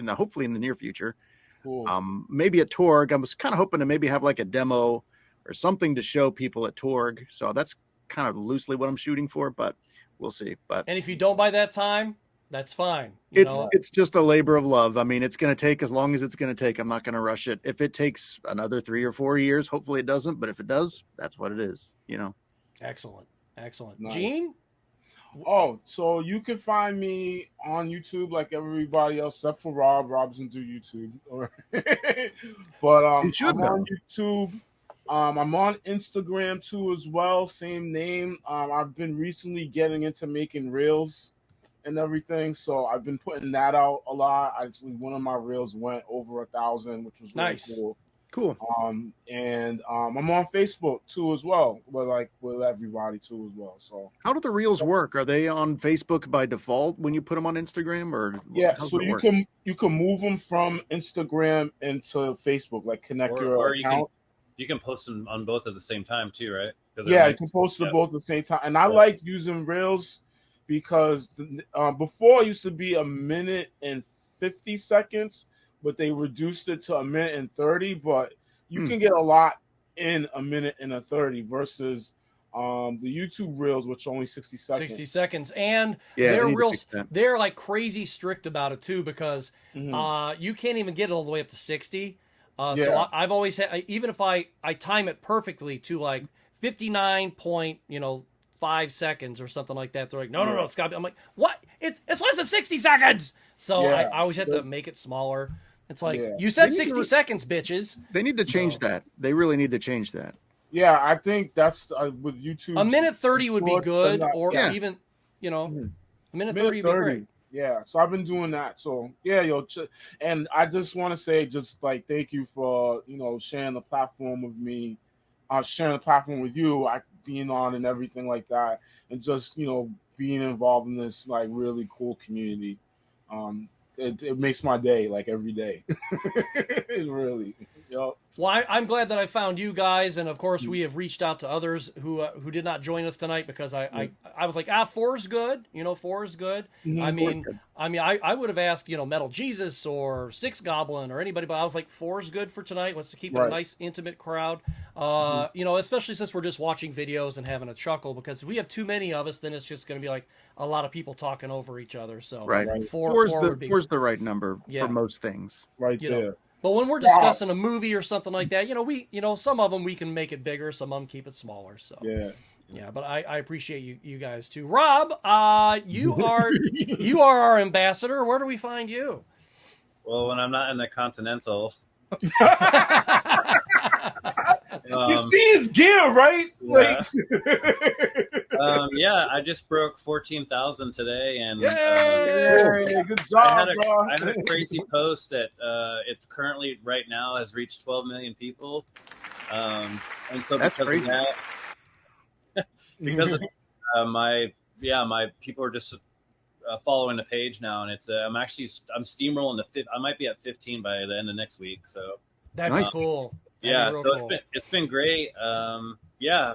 hopefully in the near future. Cool. Maybe at Torg. I was kind of hoping to maybe have like a demo or something to show people at Torg. So that's kind of loosely what I'm shooting for, but we'll see. And if you don't by that time, that's fine. It's just a labor of love. I mean, it's going to take as long as it's going to take. I'm not going to rush it. If it takes another 3 or 4 years, hopefully it doesn't. But if it does, that's what it is. Excellent. Nice. Gene? Oh, so you can find me on YouTube like everybody else, except for Rob. Rob doesn't do YouTube. But I'm on YouTube. I'm on Instagram too as well. Same name. I've been recently getting into making reels and everything, so I've been putting that out a lot. Actually, one of my reels went over 1,000, which was really nice. Cool. And I'm on Facebook too as well, with everybody too as well. So how do the reels work? Are they on Facebook by default when you put them on Instagram, or so you can move them from Instagram into Facebook, like connect your account. You can post them on both at the same time too, right? Yeah, you can post them both at the same time. And I like using reels because before it used to be 1 minute and 50 seconds, but they reduced it to 1 minute and 30. But you can get a lot in 1 minute and 30 versus the YouTube reels, which are only 60 seconds. 60 seconds. And they're like crazy strict about it too, because you can't even get it all the way up to 60. So I've always had, even if I time it perfectly to like 59.5 seconds or something like that, they're like, no, it's got to be. I'm like, what? It's less than 60 seconds. So I always have to make it smaller. It's like, you said 60 seconds, bitches. They need to change that. They really need to change that. Yeah, I think that's with YouTube. 1 minute 30 would be good, or even, a minute 30 would be great. Yeah, so I've been doing that. So and I just want to say, just like, thank you for sharing the platform with me, sharing the platform with you, being on and everything like that, and just being involved in this like really cool community. It makes my day, like every day. It really. Yep. Well, I'm glad that I found you guys, and of course we have reached out to others who did not join us tonight because I was like, 4 is good, 4 is good. Mhm. I would have asked Metal Jesus or Six Goblin or anybody, but I was like 4 is good for tonight. Let's keep it a nice intimate crowd, especially since we're just watching videos and having a chuckle. Because if we have too many of us, then it's just going to be like a lot of people talking over each other. So right, four's the right number for most things. Right there. But when we're discussing a movie or something like that, some of them we can make it bigger, some of them keep it smaller. So yeah. But I appreciate you guys too. Rob, you are our ambassador. Where do we find you? Well, when I'm not in the Continental. You see his gear, right? Yeah. I just broke 14,000 today, and good job, I had a crazy post that it currently right now has reached 12 million people, and so because of that, because of my people are just following the page now, and it's I'm steamrolling I might be at 15 by the end of next week, so that'd be cool. So it's been great.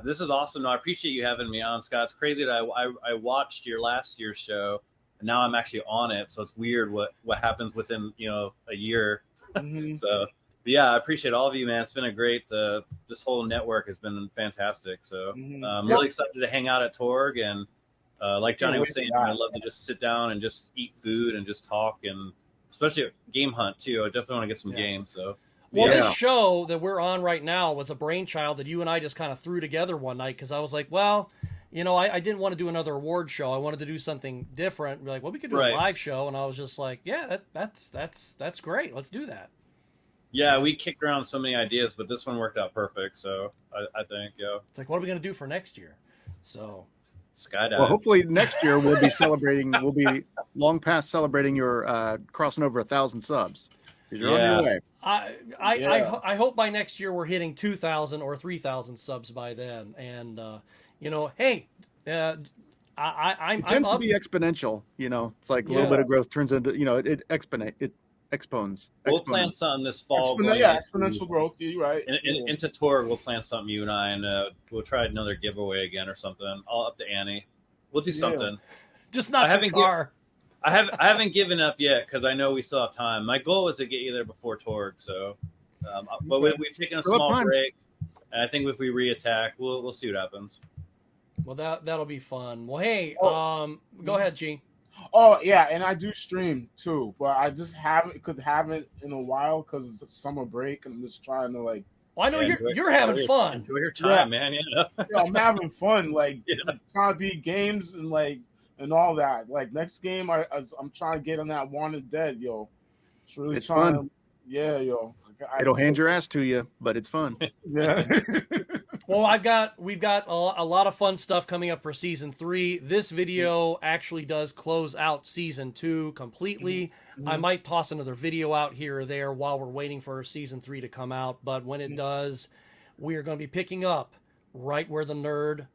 This is awesome. No, I appreciate you having me on, Scott. It's crazy that I watched your last year's show, and now I'm actually on it. So it's weird what happens within a year. So I appreciate all of you, man. It's been a great. This whole network has been fantastic. So I'm really excited to hang out at Torg, and like Johnny was saying, I love to just sit down and just eat food and just talk, and especially at Game Hunt too. I definitely want to get some games. So. Well, this show that we're on right now was a brainchild that you and I just kind of threw together one night because I was like, well, I didn't want to do another award show. I wanted to do something different. We're like, well, we could do a live show, and I was just like, yeah, that's great. Let's do that. Yeah, we kicked around so many ideas, but this one worked out perfect. So I think, it's like, what are we going to do for next year? So skydive. Well, hopefully next year we'll be celebrating. We'll be long past celebrating your crossing over 1,000 subs. You're on your way. I hope by next year we're hitting 2,000 or 3,000 subs by then, and hey, it tends to be exponential. It's like a little bit of growth turns into it expones. We'll plan something this fall. Exponential growth. You're right. Into Torg, we'll plan something, you and I, and we'll try another giveaway again or something. All up to Annie. We'll do something. Just not your car. I haven't given up yet because I know we still have time. My goal is to get you there before Torg, so but we've taken a small break, and I think if we reattack, we'll see what happens. Well, that'll be fun. Well, hey, go ahead, Gene. Oh yeah, and I do stream too, but I just haven't in a while because it's a summer break, and I'm just trying to like. Well, I know you're having fun. Enjoy your time, man. I'm having fun, like trying to beat games and like. And all that, like next game, I'm trying to get on that Wanted Dead, yo. It's really fun. Yo. It'll hand your ass to you, but it's fun. Yeah. Well, we've got a lot of fun stuff coming up for season 3. This video actually does close out season 2 completely. I might toss another video out here or there while we're waiting for season 3 to come out, but when it does, we are going to be picking up right where the nerd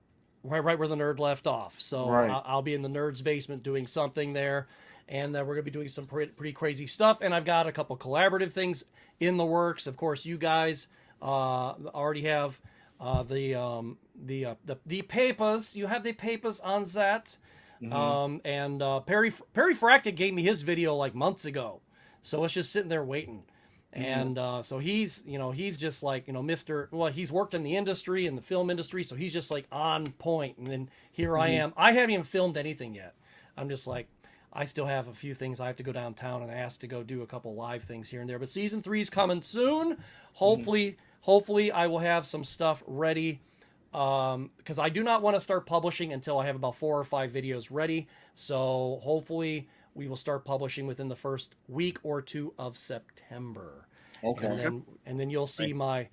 left off. So I'll be in the nerd's basement doing something there, and we're going to be doing some pretty crazy stuff. And I've got a couple collaborative things in the works. Of course, you guys already have the papers. You have the papers on that. And Perry Fractic gave me his video like months ago, so it's just sitting there waiting. And so he's just like, Mr. Well, he's worked in the industry, in the film industry, so he's just like on point. And then here I am. I haven't even filmed anything yet. I'm just like, I still have a few things I have to go downtown and ask to go do a couple live things here and there. But season 3 is coming soon. Hopefully I will have some stuff ready, because I do not want to start publishing until I have about 4 or 5 videos ready. So hopefully we will start publishing within the first week or 2 of September. Okay. And then you'll see my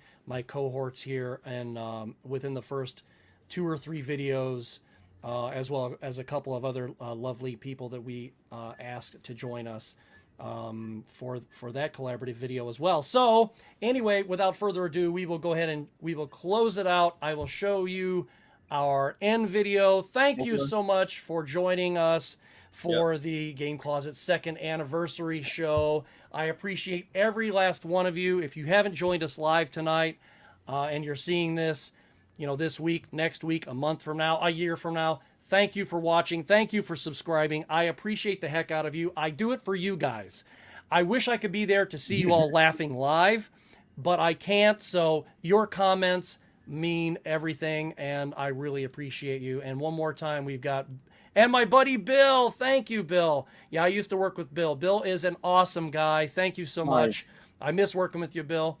cohorts here, and within the first 2 or 3 videos, as well as a couple of other lovely people that we asked to join us. for that collaborative video as well. So anyway, without further ado, we will go ahead and we will close it out. I will show you our end video. Thank you so much for joining us for the Game Closet 2nd anniversary show. I appreciate every last one of you. If you haven't joined us live tonight and you're seeing this, you know, this week, next week, a month from now, a year from now, thank you for watching. Thank you for subscribing. I appreciate the heck out of you. I do it for you guys. I wish I could be there to see you all laughing live, but I can't. So your comments mean everything, and I really appreciate you. And one more time, we've got... And my buddy Bill. Thank you, Bill. Yeah, I used to work with Bill. Bill is an awesome guy. Thank you so much. I miss working with you, Bill.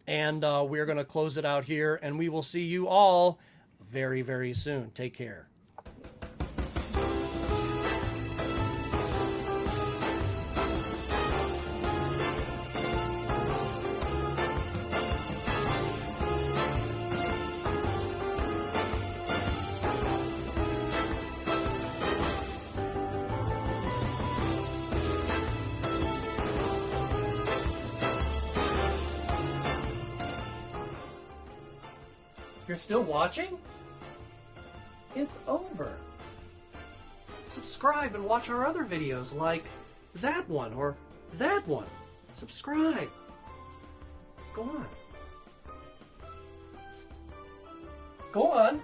And we're going to close it out here, and we will see you all very, very soon. Take care. You're still watching? It's over. Subscribe and watch our other videos like that one or that one. Subscribe. Go on. Go on.